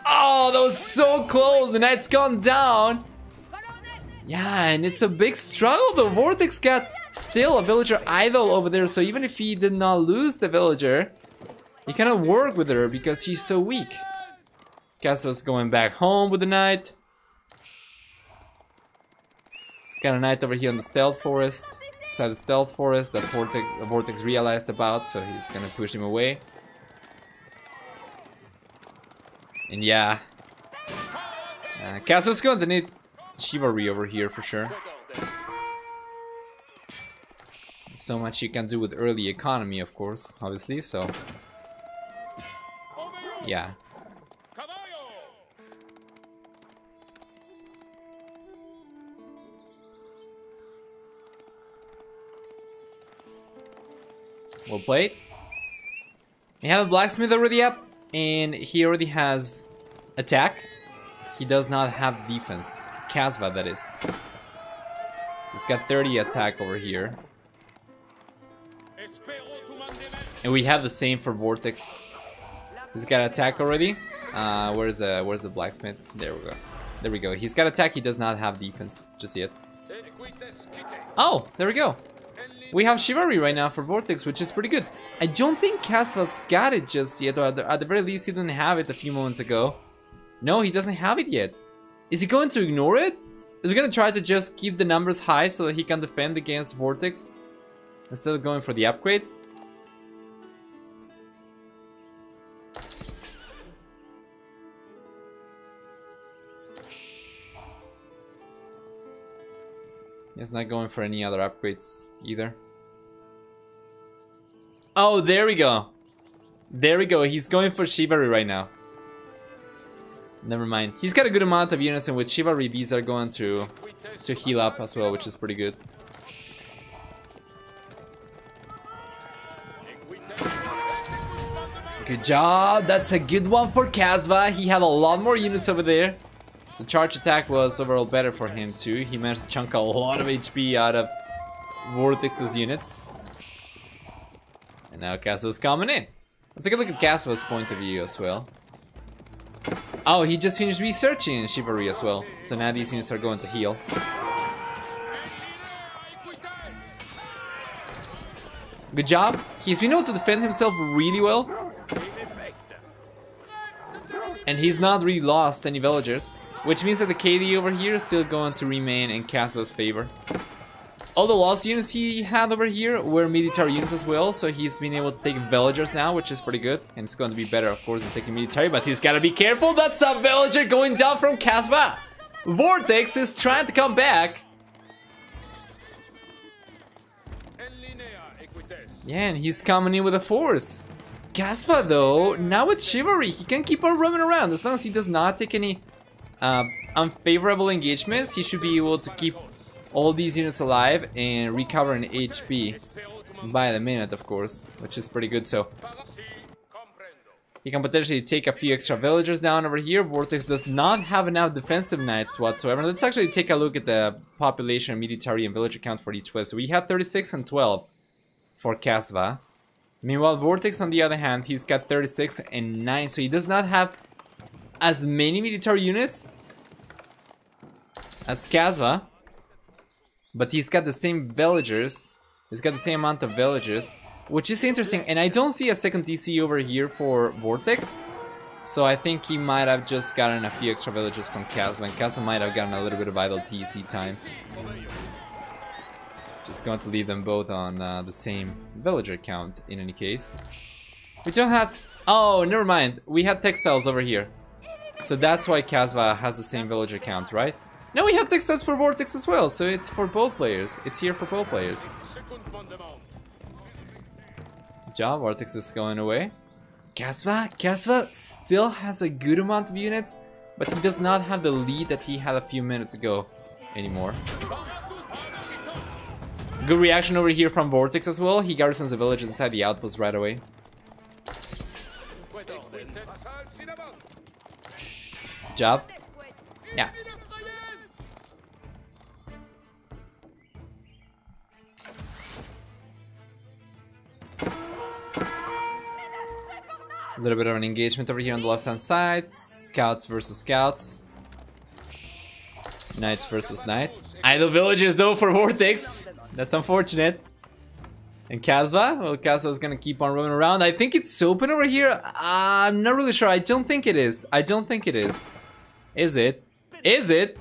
Speaker 1: Oh, that was so close. The knight's gone down. Yeah, and it's a big struggle though. VortiX got still a villager idle over there, so even if he did not lose the villager, he cannot work with her because she's so weak. Kasva's going back home with the knight. He's got a knight over here on the stealth forest. Inside the stealth forest that VortiX realized about, so he's gonna push him away. And yeah, Kasva's going to need chivalry over here for sure. So much you can do with early economy, of course, obviously, so yeah. Well played. We have a blacksmith already up, and he already has attack. He does not have defense. Kasva, that is. So he's got 30 attack over here. And we have the same for VortiX. He's got attack already. Where's the blacksmith? There we go. There we go. He's got attack. He does not have defense just yet. Oh, there we go. We have chivalry right now for VortiX, which is pretty good. I don't think Kasva's got it just yet, or at the very least he didn't have it a few moments ago. No, he doesn't have it yet. Is he going to ignore it? Is he going to try to just keep the numbers high so that he can defend against VortiX instead of going for the upgrade? He's not going for any other upgrades either. Oh, there we go. There we go. He's going for chivalry right now. Never mind. He's got a good amount of units, and with chivalry, these are going to heal up as well, which is pretty good. Good job. That's a good one for Kasva. He had a lot more units over there. So charge attack was overall better for him too. He managed to chunk a lot of HP out of VortiX's units. And now Kasva's coming in. Let's take a look at Kasva's point of view as well. Oh, he just finished researching chivalry as well. So now these units are going to heal. Good job. He's been able to defend himself really well. And he's not really lost any villagers. Which means that the KD over here is still going to remain in Kasva's favor. All the lost units he had over here were military units as well, so he's been able to take villagers now, which is pretty good. And it's going to be better, of course, than taking military, but he's got to be careful. That's a villager going down from Kasva. VortiX is trying to come back. Yeah, and he's coming in with a force. Kasva, though, now with chivalry, he can keep on roaming around. As long as he does not take any unfavorable engagements, he should be able to keep all these units alive and recover an HP by the minute, of course, which is pretty good. So he can potentially take a few extra villagers down over here. VortiX does not have enough defensive knights whatsoever. Let's actually take a look at the population, military, and villager count for each place. So we have 36 and 12 for Kasva. Meanwhile, VortiX, on the other hand, he's got 36 and 9, so he does not have as many military units as Kasva, but he's got the same villagers. He's got the same amount of villagers, which is interesting. And I don't see a second DC over here for VortiX, so I think he might have just gotten a few extra villagers from Kasva, and Kasva might have gotten a little bit of idle TC time. Just going to leave them both on the same villager count in any case. We don't have... Oh, never mind. We had textiles over here. So that's why Kasva has the same villager count, right? No, we have textiles for VortiX as well, so it's for both players. It's here for both players. Good job, VortiX is going away. Kasva still has a good amount of units. but he does not have the lead that he had a few minutes ago anymore. Good reaction over here from VortiX as well. He garrisons the village inside the outpost right away. Job. Yeah. A little bit of an engagement over here on the left-hand side. Scouts versus scouts. Knights versus knights. Idle villagers though for VortiX. That's unfortunate. And Kasva? Well, Kasva is gonna keep on roaming around. I think it's open over here. I'm not really sure. I don't think it is. I don't think it is. Is it? Is it?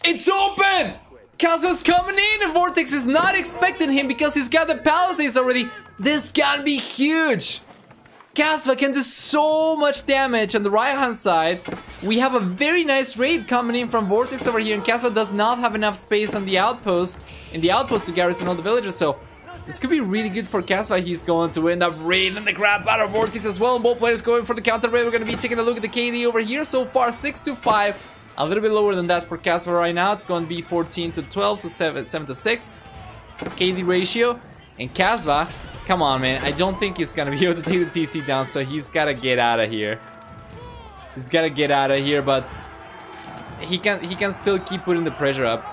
Speaker 1: It's open! Kasva's coming in and VortiX is not expecting him because he's got the palisades already. This can be huge. Kasva can do so much damage on the right hand side. We have a very nice raid coming in from VortiX over here, and Kasva does not have enough space on the outpost to garrison all the villagers, so this could be really good for Kasva. He's going to end up raiding the crap out of VortiX as well. Both players going for the counter raid. We're going to be taking a look at the KD over here. So far 6-5, a little bit lower than that for Kasva right now. It's going to be 14-12, so 7-6 KD ratio. And Kasva, come on, man. I don't think he's gonna be able to take the TC down, so he's gotta get out of here. He's gotta get out of here, but he can still keep putting the pressure up.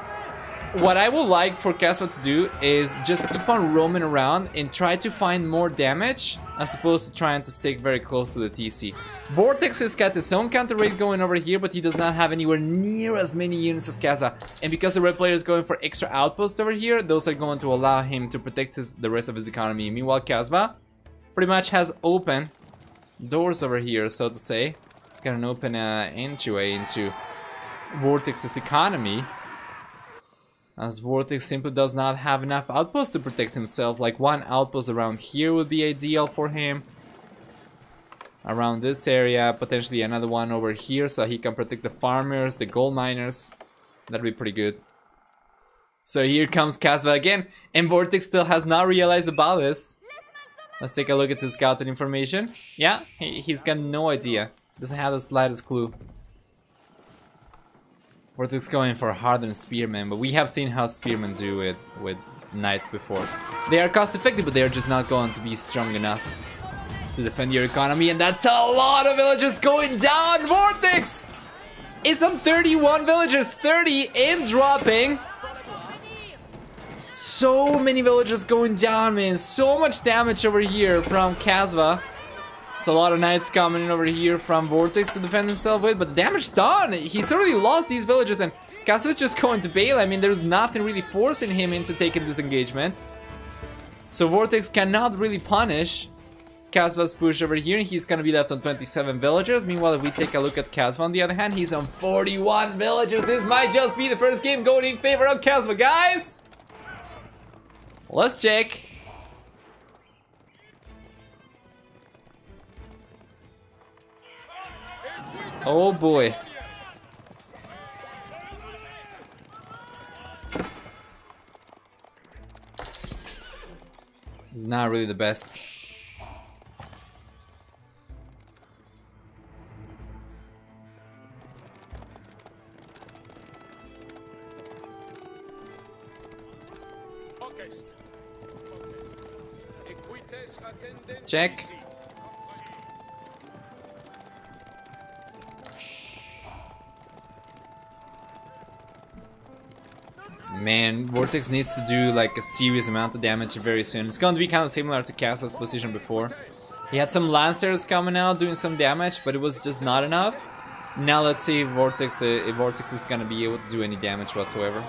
Speaker 1: What I would like for Kasva to do is just keep on roaming around and try to find more damage as opposed to trying to stick very close to the TC. VortiX has got his own counter raid going over here, but he does not have anywhere near as many units as Kasva. And because the red player is going for extra outposts over here, those are going to allow him to protect the rest of his economy. Meanwhile, Kasva pretty much has open doors over here, so to say. It's got an open entryway into VortiX's economy, as VortiX simply does not have enough outposts to protect himself. Like one outpost around here would be ideal for him. Around this area, potentially another one over here so he can protect the farmers, the gold miners. That'd be pretty good. So here comes Kasva again, and VortiX still has not realized about this. Let's take a look at the scouted information. Yeah, he's got no idea. Doesn't have the slightest clue. VortiX going for hardened spearmen, but we have seen how spearmen do it with knights before. They are cost effective, but they are just not going to be strong enough to defend your economy, and that's a lot of villagers going down. VortiX is on 31 villagers, 30 and dropping. So many villagers going down, man. So much damage over here from Kasva. It's a lot of knights coming in over here from VortiX to defend himself with, but damage done. He's already lost these villagers, and Kasva is just going to bail. I mean, there's nothing really forcing him into taking this engagement. So VortiX cannot really punish Kasva's push over here. He's gonna be left on 27 villagers. Meanwhile, if we take a look at Kasva on the other hand, he's on 41 villagers. This might just be the first game going in favor of Kasva, guys. Let's check. Oh boy. It's not really the best. Let's check. Man, VortiX needs to do like a serious amount of damage very soon. It's going to be kind of similar to Kasva's position before. He had some Lancers coming out doing some damage, but it was just not enough. Now let's see if VortiX is going to be able to do any damage whatsoever.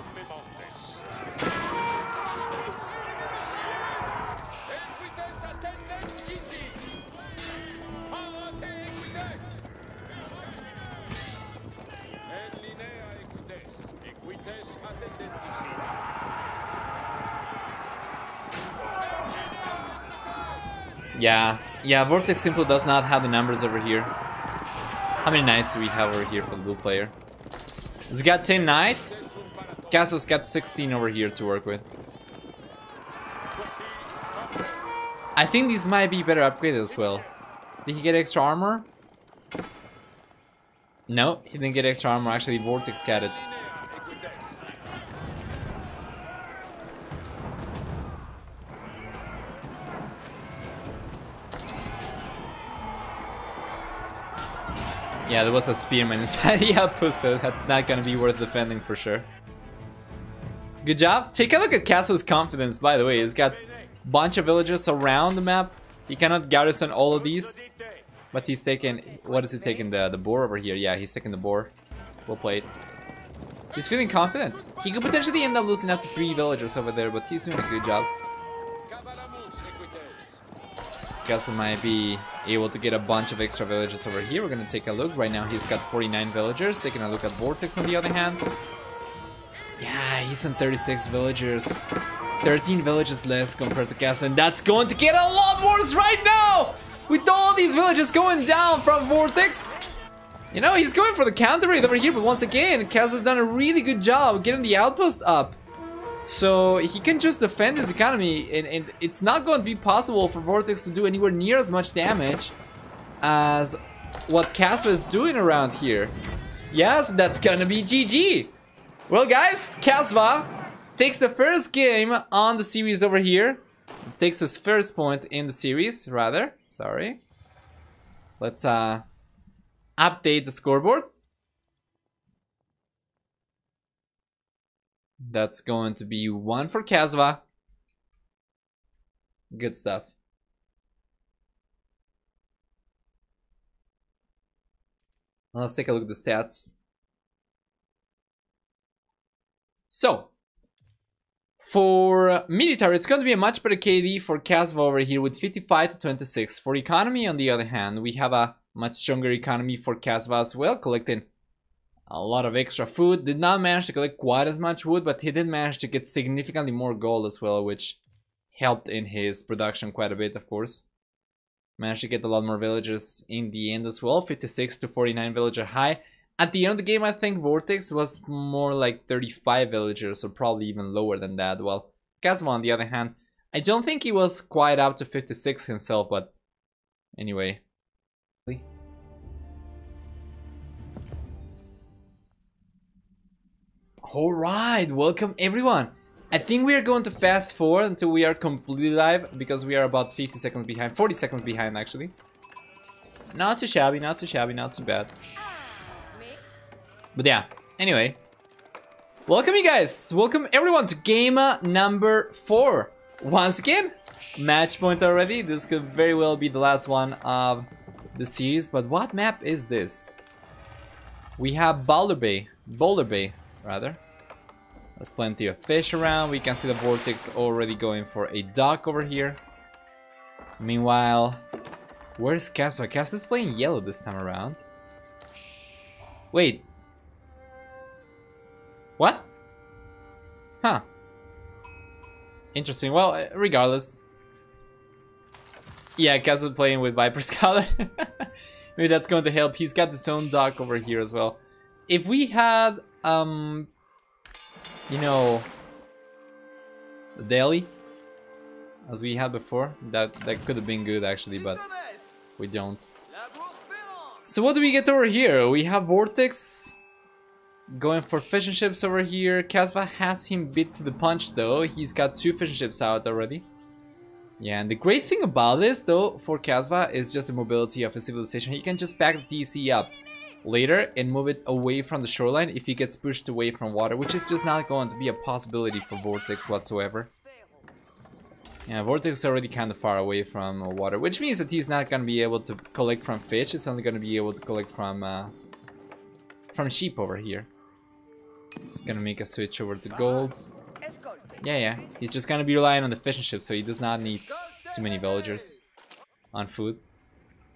Speaker 1: Yeah, VortiX simply does not have the numbers over here. How many knights do we have over here for the blue player? He's got 10 knights. Kasva's got 16 over here to work with. I think these might be better upgraded as well. Did he get extra armor? No, he didn't get extra armor. Actually, VortiX got it. Yeah, there was a spearman inside the outpost, so that's not gonna be worth defending for sure. Good job. Take a look at Kasva's confidence, by the way. He's got a bunch of villagers around the map. He cannot garrison all of these, but he's taking... What is he taking? The boar over here? Yeah, he's taking the boar. Well played. He's feeling confident. He could potentially end up losing up to 3 villagers over there, but he's doing a good job. Kasva might be able to get a bunch of extra villagers over here. We're gonna take a look. Right now he's got 49 villagers. Taking a look at VortiX on the other hand. Yeah, he's on 36 villagers. 13 villagers less compared to Kasva, and that's going to get a lot worse right now! With all these villages going down from VortiX. You know, he's going for the counter raid over here, but once again, Kasva's done a really good job getting the outpost up. So he can just defend his economy, and it's not going to be possible for VortiX to do anywhere near as much damage as what Kasva is doing around here. Yes, that's gonna be GG. Well guys, Kasva takes the first game on the series over here. Takes his first point in the series, rather. Sorry. Let's update the scoreboard. That's going to be 1 for Kasva. Good stuff. Let's take a look at the stats. So, for military, it's going to be a much better KD for Kasva over here with 55 to 26. For economy, on the other hand, we have a much stronger economy for Kasva as well, collecting a lot of extra food. Did not manage to collect quite as much wood, but he did manage to get significantly more gold as well, which helped in his production quite a bit, of course. Managed to get a lot more villagers in the end as well, 56 to 49 villager high. At the end of the game, I think VortiX was more like 35 villagers, or probably even lower than that. Well, Kasva, on the other hand, I don't think he was quite up to 56 himself, but anyway. Alright, welcome everyone. I think we are going to fast forward until we are completely live, because we are about 50 seconds behind, 40 seconds behind actually. Not too shabby, not too shabby, not too bad. But yeah, anyway. Welcome you guys, welcome everyone to game number 4. Once again, match point already. This could very well be the last one of the series, but what map is this? We have Boulder Bay, rather. There's plenty of fish around. We can see the VortiX already going for a dock over here. Meanwhile, where's Kasva? Kasva's playing yellow this time around. Wait. What? Huh. Interesting. Well, regardless. Yeah, Kasva playing with Viper Scholar. Maybe that's going to help. He's got his own dock over here as well. If we had, you know, the daily, as we had before, that could have been good actually, but we don't. So what do we get over here? We have VortiX going for fishing ships over here. Kasva has him beat to the punch though. He's got 2 fishing ships out already. Yeah, and the great thing about this though for Kasva is just the mobility of his civilization. He can just back the TC up later and move it away from the shoreline if he gets pushed away from water, which is just not going to be a possibility for VortiX whatsoever. Yeah, VortiX is already kind of far away from water, which means that he's not going to be able to collect from fish. He's only going to be able to collect from sheep over here. He's going to make a switch over to gold. Yeah, he's just going to be relying on the fishing ship, so he does not need too many villagers on food.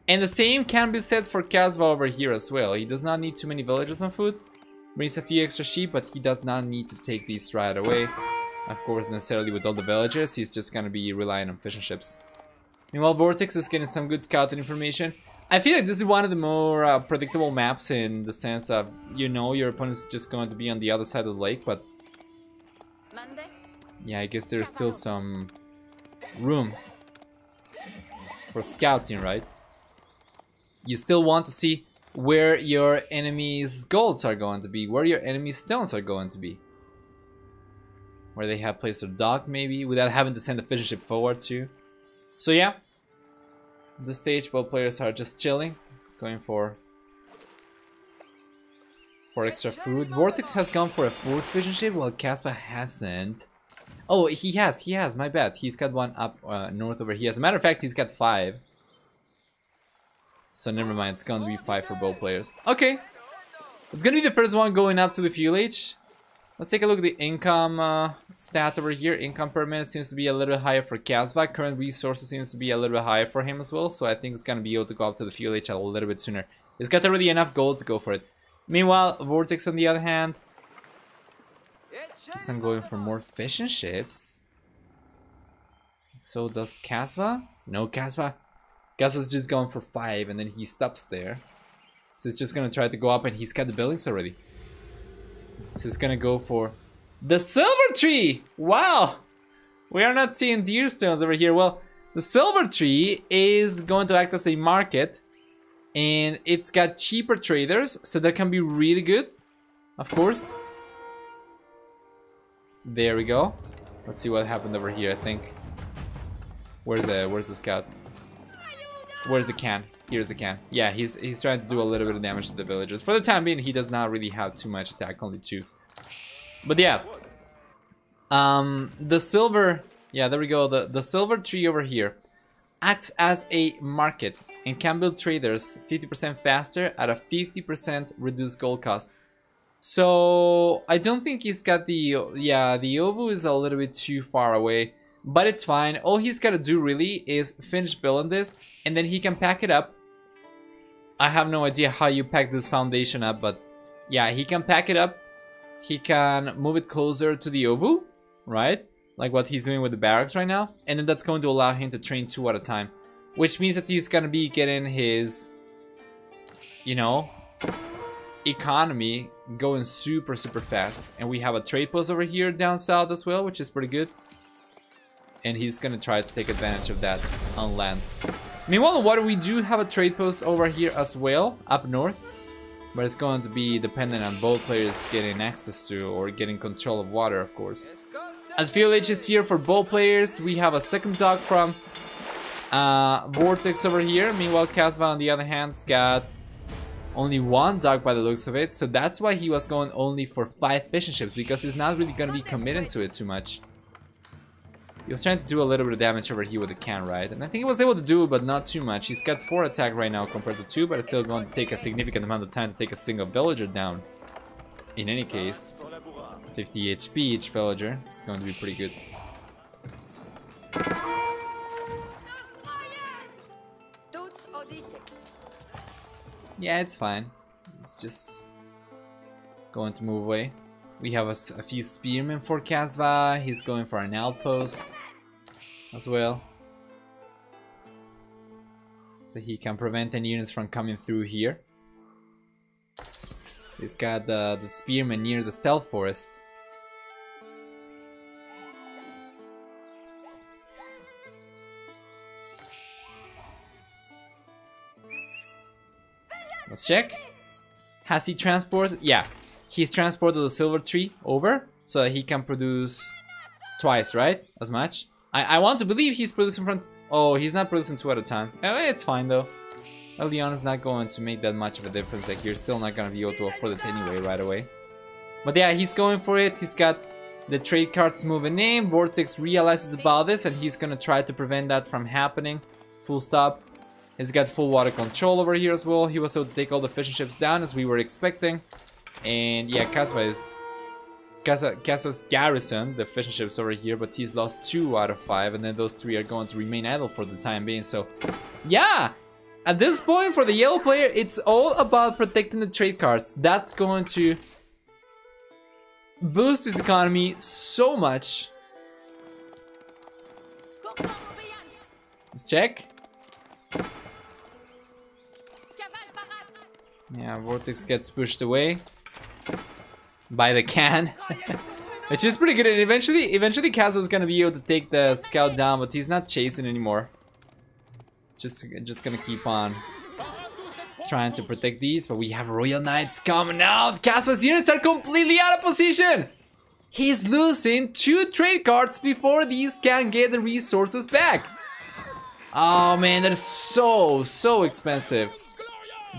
Speaker 1: And the same can be said for Kasva over here as well. He does not need too many villagers on food. Brings a few extra sheep, but he does not need to take these right away. Of course, necessarily with all the villagers, he's just gonna be relying on fishing ships. Meanwhile, VortiX is getting some good scouting information. I feel like this is one of the more predictable maps in the sense of, you know, your opponent's just going to be on the other side of the lake, but yeah, I guess there's still some room for scouting, right? You still want to see where your enemies' golds are going to be, where your enemies' stones are going to be. Where they have placed their dock, maybe, without having to send a fishing ship forward too. So yeah, this stage both players are just chilling, going for extra food. VortiX has gone for a 4th fishing ship, while Kasva hasn't. Oh, he has, my bad. He's got one up north over here. As a matter of fact, he's got 5. So never mind, it's going to be 5 for both players. Okay, it's going to be the first one going up to the fuel age. Let's take a look at the income stat over here. Income per minute seems to be a little higher for Kasva. Current resources seems to be a little bit higher for him as well. So I think it's going to be able to go up to the fuel age a little bit sooner. He's got already enough gold to go for it. Meanwhile, VortiX on the other hand, keeps on going for more fishing ships. So does Kasva? No, Kasva's just going for 5 and then he stops there. So he's just going to try to go up and he's got the buildings already. So he's going to go for the silver tree! Wow! We are not seeing deer stones over here. Well, the silver tree is going to act as a market. And it's got cheaper traders, so that can be really good, of course. There we go. Let's see what happened over here, I think. Where's the scout? Where's the can? Here's the can. Yeah, he's trying to do a little bit of damage to the villagers. For the time being, he does not really have too much attack, only 2. But yeah. The silver... Yeah, there we go. The silver tree over here acts as a market and can build traders 50% faster at a 50% reduced gold cost. So I don't think he's got the... Yeah, the Ovu is a little bit too far away, but it's fine. All he's got to do really is finish building this and then he can pack it up. I have no idea how you pack this foundation up, but yeah, he can pack it up. He can move it closer to the Ovu, right? Like what he's doing with the barracks right now. And then that's going to allow him to train 2 at a time. Which means that he's going to be getting his, you know, economy going super fast. And we have a trade post over here down south as well, which is pretty good. And he's going to try to take advantage of that on land. Meanwhile, in water, we do have a trade post over here as well, up north. But it's going to be dependent on both players getting access to or getting control of water, of course. As fuel age is here for both players, we have a second dock from VortiX over here. Meanwhile, Kasva on the other hand's got only 1 dock by the looks of it. So that's why he was going only for 5 fishing ships, because he's not really going to be committing to it too much. He was trying to do a little bit of damage over here with the can, right? And I think he was able to do it, but not too much. He's got 4 attack right now compared to 2, but it's still going to take a significant amount of time to take a single villager down. In any case, 50 HP each villager. It's going to be pretty good. Yeah, it's fine. It's just going to move away. We have a few spearmen for Kasva. He's going for an outpost as well. So he can prevent any units from coming through here. He's got the spearmen near the stealth forest. Let's check. Has he transported? Yeah, he's transported the silver tree over so that he can produce twice, right? As much. I want to believe he's producing from... Oh, he's not producing 2 at a time. It's fine though. Leon's not going to make that much of a difference. Like, you're still not going to be able to afford it anyway right away. But yeah, he's going for it. He's got the trade cards moving in. VortiX realizes about this and he's going to try to prevent that from happening. Full stop. He's got full water control over here as well. He was able to take all the fishing ships down as we were expecting. And yeah, Kasva's garrison the fishing ships over here, but he's lost 2 out of 5, and then those 3 are going to remain idle for the time being. So yeah, at this point for the yellow player, it's all about protecting the trade cards. That's going to boost his economy so much. Let's check. Yeah, VortiX gets pushed away by the can, which is pretty good. And eventually Kasva is gonna be able to take the scout down, but he's not chasing anymore. Just gonna keep on trying to protect these, but we have Royal Knights coming out. Kasva's units are completely out of position. He's losing 2 trade cards before these can get the resources back. Oh man, that is so expensive.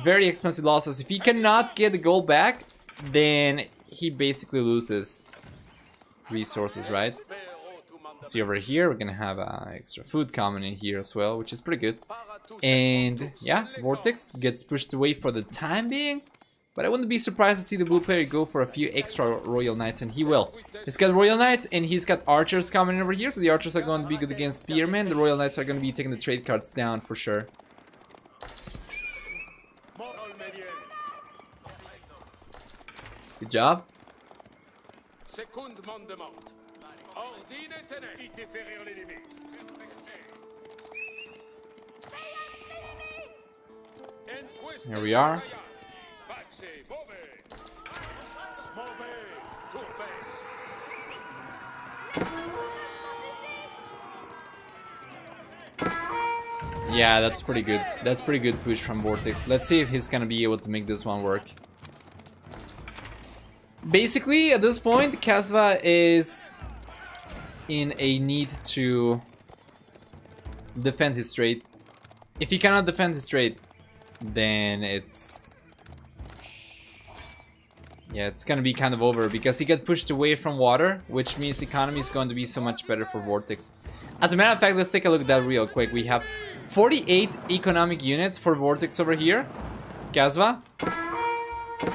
Speaker 1: Very expensive losses. If he cannot get the gold back, then he basically loses resources, right? See over here, we're gonna have extra food coming in here as well, which is pretty good. And yeah, VortiX gets pushed away for the time being, but I wouldn't be surprised to see the blue player go for a few extra Royal Knights, and he will. He's got Royal Knights and he's got archers coming in over here, so the archers are going to be good against spearmen. The Royal Knights are going to be taking the trade cards down for sure. Good job. Here we are. Yeah, that's pretty good. That's pretty good push from VortiX. Let's see if he's gonna be able to make this one work. Basically, at this point, Kasva is in a need to defend his trade. If he cannot defend his trade, then it's gonna be kind of over, because he got pushed away from water, which means economy is going to be so much better for VortiX. As a matter of fact, let's take a look at that real quick. We have 48 economic units for VortiX over here. Kasva,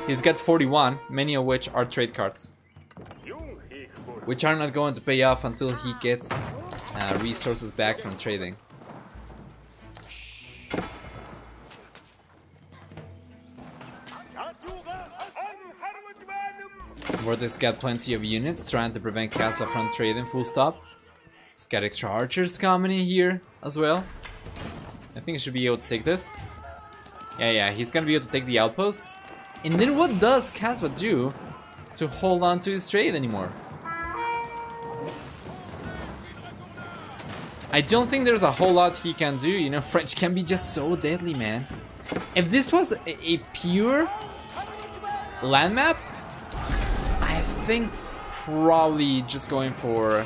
Speaker 1: he's got 41, many of which are trade cards, which are not going to pay off until he gets resources back from trading. VortiX got plenty of units trying to prevent Kasva from trading, full stop. He's got extra archers coming in here as well. I think he should be able to take this. Yeah, he's gonna be able to take the outpost. And then what does Kasva do to hold on to his trade anymore? I don't think there's a whole lot he can do. You know, French can be just so deadly, man. If this was a pure land map, I think probably just going for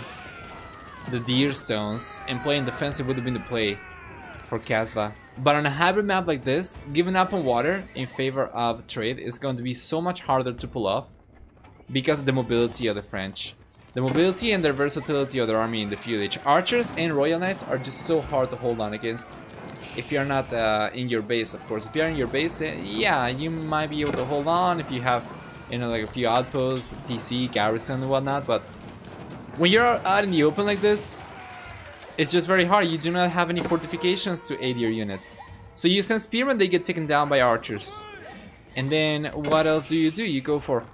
Speaker 1: the deer stones and playing defensive would have been the play for Kasva. But on a hybrid map like this, giving up on water in favor of trade is going to be so much harder to pull off because of the mobility of the French. The mobility and the versatility of their army in the fieldage. Archers and Royal Knights are just so hard to hold on against if you're not in your base, of course. If you're in your base, yeah, you might be able to hold on if you have, you know, like a few outposts, TC, garrison and whatnot, but when you're out in the open like this, it's just very hard. You do not have any fortifications to aid your units. So you send spearmen, they get taken down by archers. And then what else do? You go for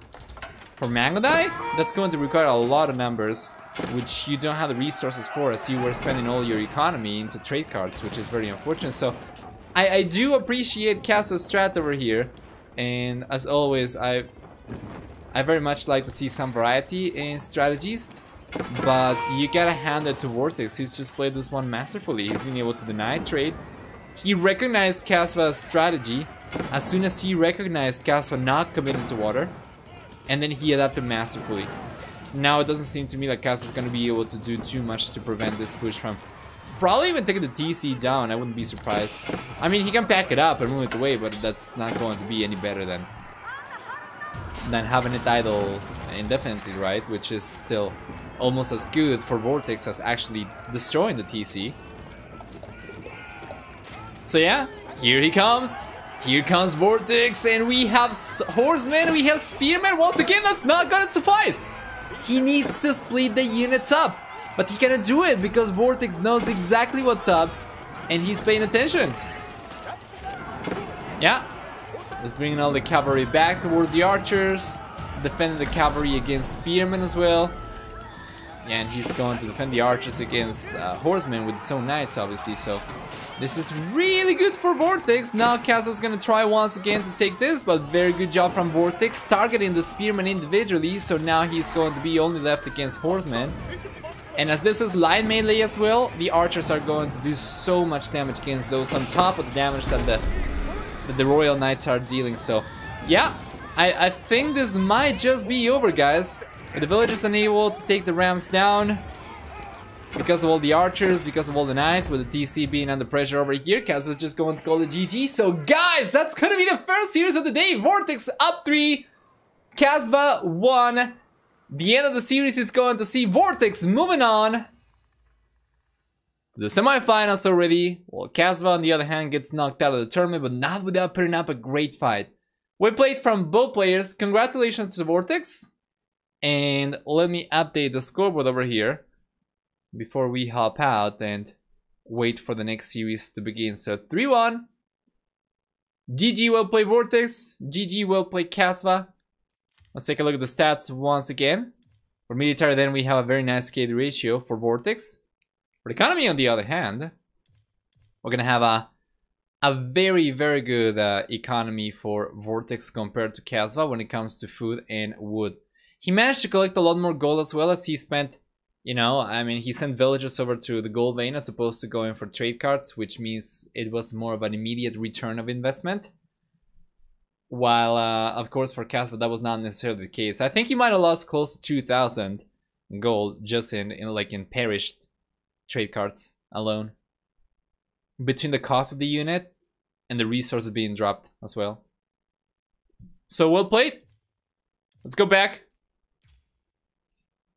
Speaker 1: Magmadai? That's going to require a lot of numbers, which you don't have the resources for, as you were spending all your economy into trade cards, which is very unfortunate. So I do appreciate Kasva's strat over here, and as always, I very much like to see some variety in strategies. But you gotta hand it to VortiX. He's just played this one masterfully. He's been able to deny trade. He recognized Kasva's strategy as soon as he recognized Kasva not committing to water, and then he adapted masterfully. Now it doesn't seem to me like Kasva's gonna be able to do too much to prevent this push from probably even taking the TC down. I wouldn't be surprised. I mean, he can pack it up and move it away, but that's not going to be any better than having it idle indefinitely, right? Which is still almost as good for VortiX as actually destroying the TC. So yeah, here he comes. Here comes VortiX, and we have horsemen, we have spearmen. Once again, that's not gonna suffice. He needs to split the units up, but he cannot do it because VortiX knows exactly what's up, and he's paying attention. Yeah, let's bring all the cavalry back towards the archers, defend the cavalry against spearmen as well. Yeah, and he's going to defend the archers against horsemen with his own knights, obviously. So this is really good for VortiX. Now Kasva's gonna try once again to take this, but very good job from VortiX, targeting the spearmen individually. So now he's going to be only left against horsemen. And as this is line melee as well, the archers are going to do so much damage against those, on top of the damage that the that the Royal Knights are dealing. So, yeah, I think this might just be over, guys. But the villagers unable to take the Rams down because of all the archers, because of all the knights, with the TC being under pressure over here. Kasva's just going to call it GG. So, guys, that's going to be the first series of the day. VortiX up 3, Kasva 1. The end of the series is going to see VortiX moving on to the semifinals already. Well, Kasva, on the other hand, gets knocked out of the tournament, but not without putting up a great fight. We played from both players. Congratulations to VortiX. And let me update the scoreboard over here before we hop out and wait for the next series to begin. So 3-1. GG, well played VortiX. GG, well played Kasva. Let's take a look at the stats once again. For military, then we have a very nice KD ratio for VortiX. For economy, on the other hand, we're gonna have a very, very good economy for VortiX compared to Kasva when it comes to food and wood. He managed to collect a lot more gold as well, as he spent, you know, I mean, he sent villagers over to the gold vein as opposed to going for trade cards, which means it was more of an immediate return of investment. While, of course, for Kasva, that was not necessarily the case. I think he might have lost close to 2,000 gold just in perished trade cards alone, between the cost of the unit and the resources being dropped as well. So well played. Let's go back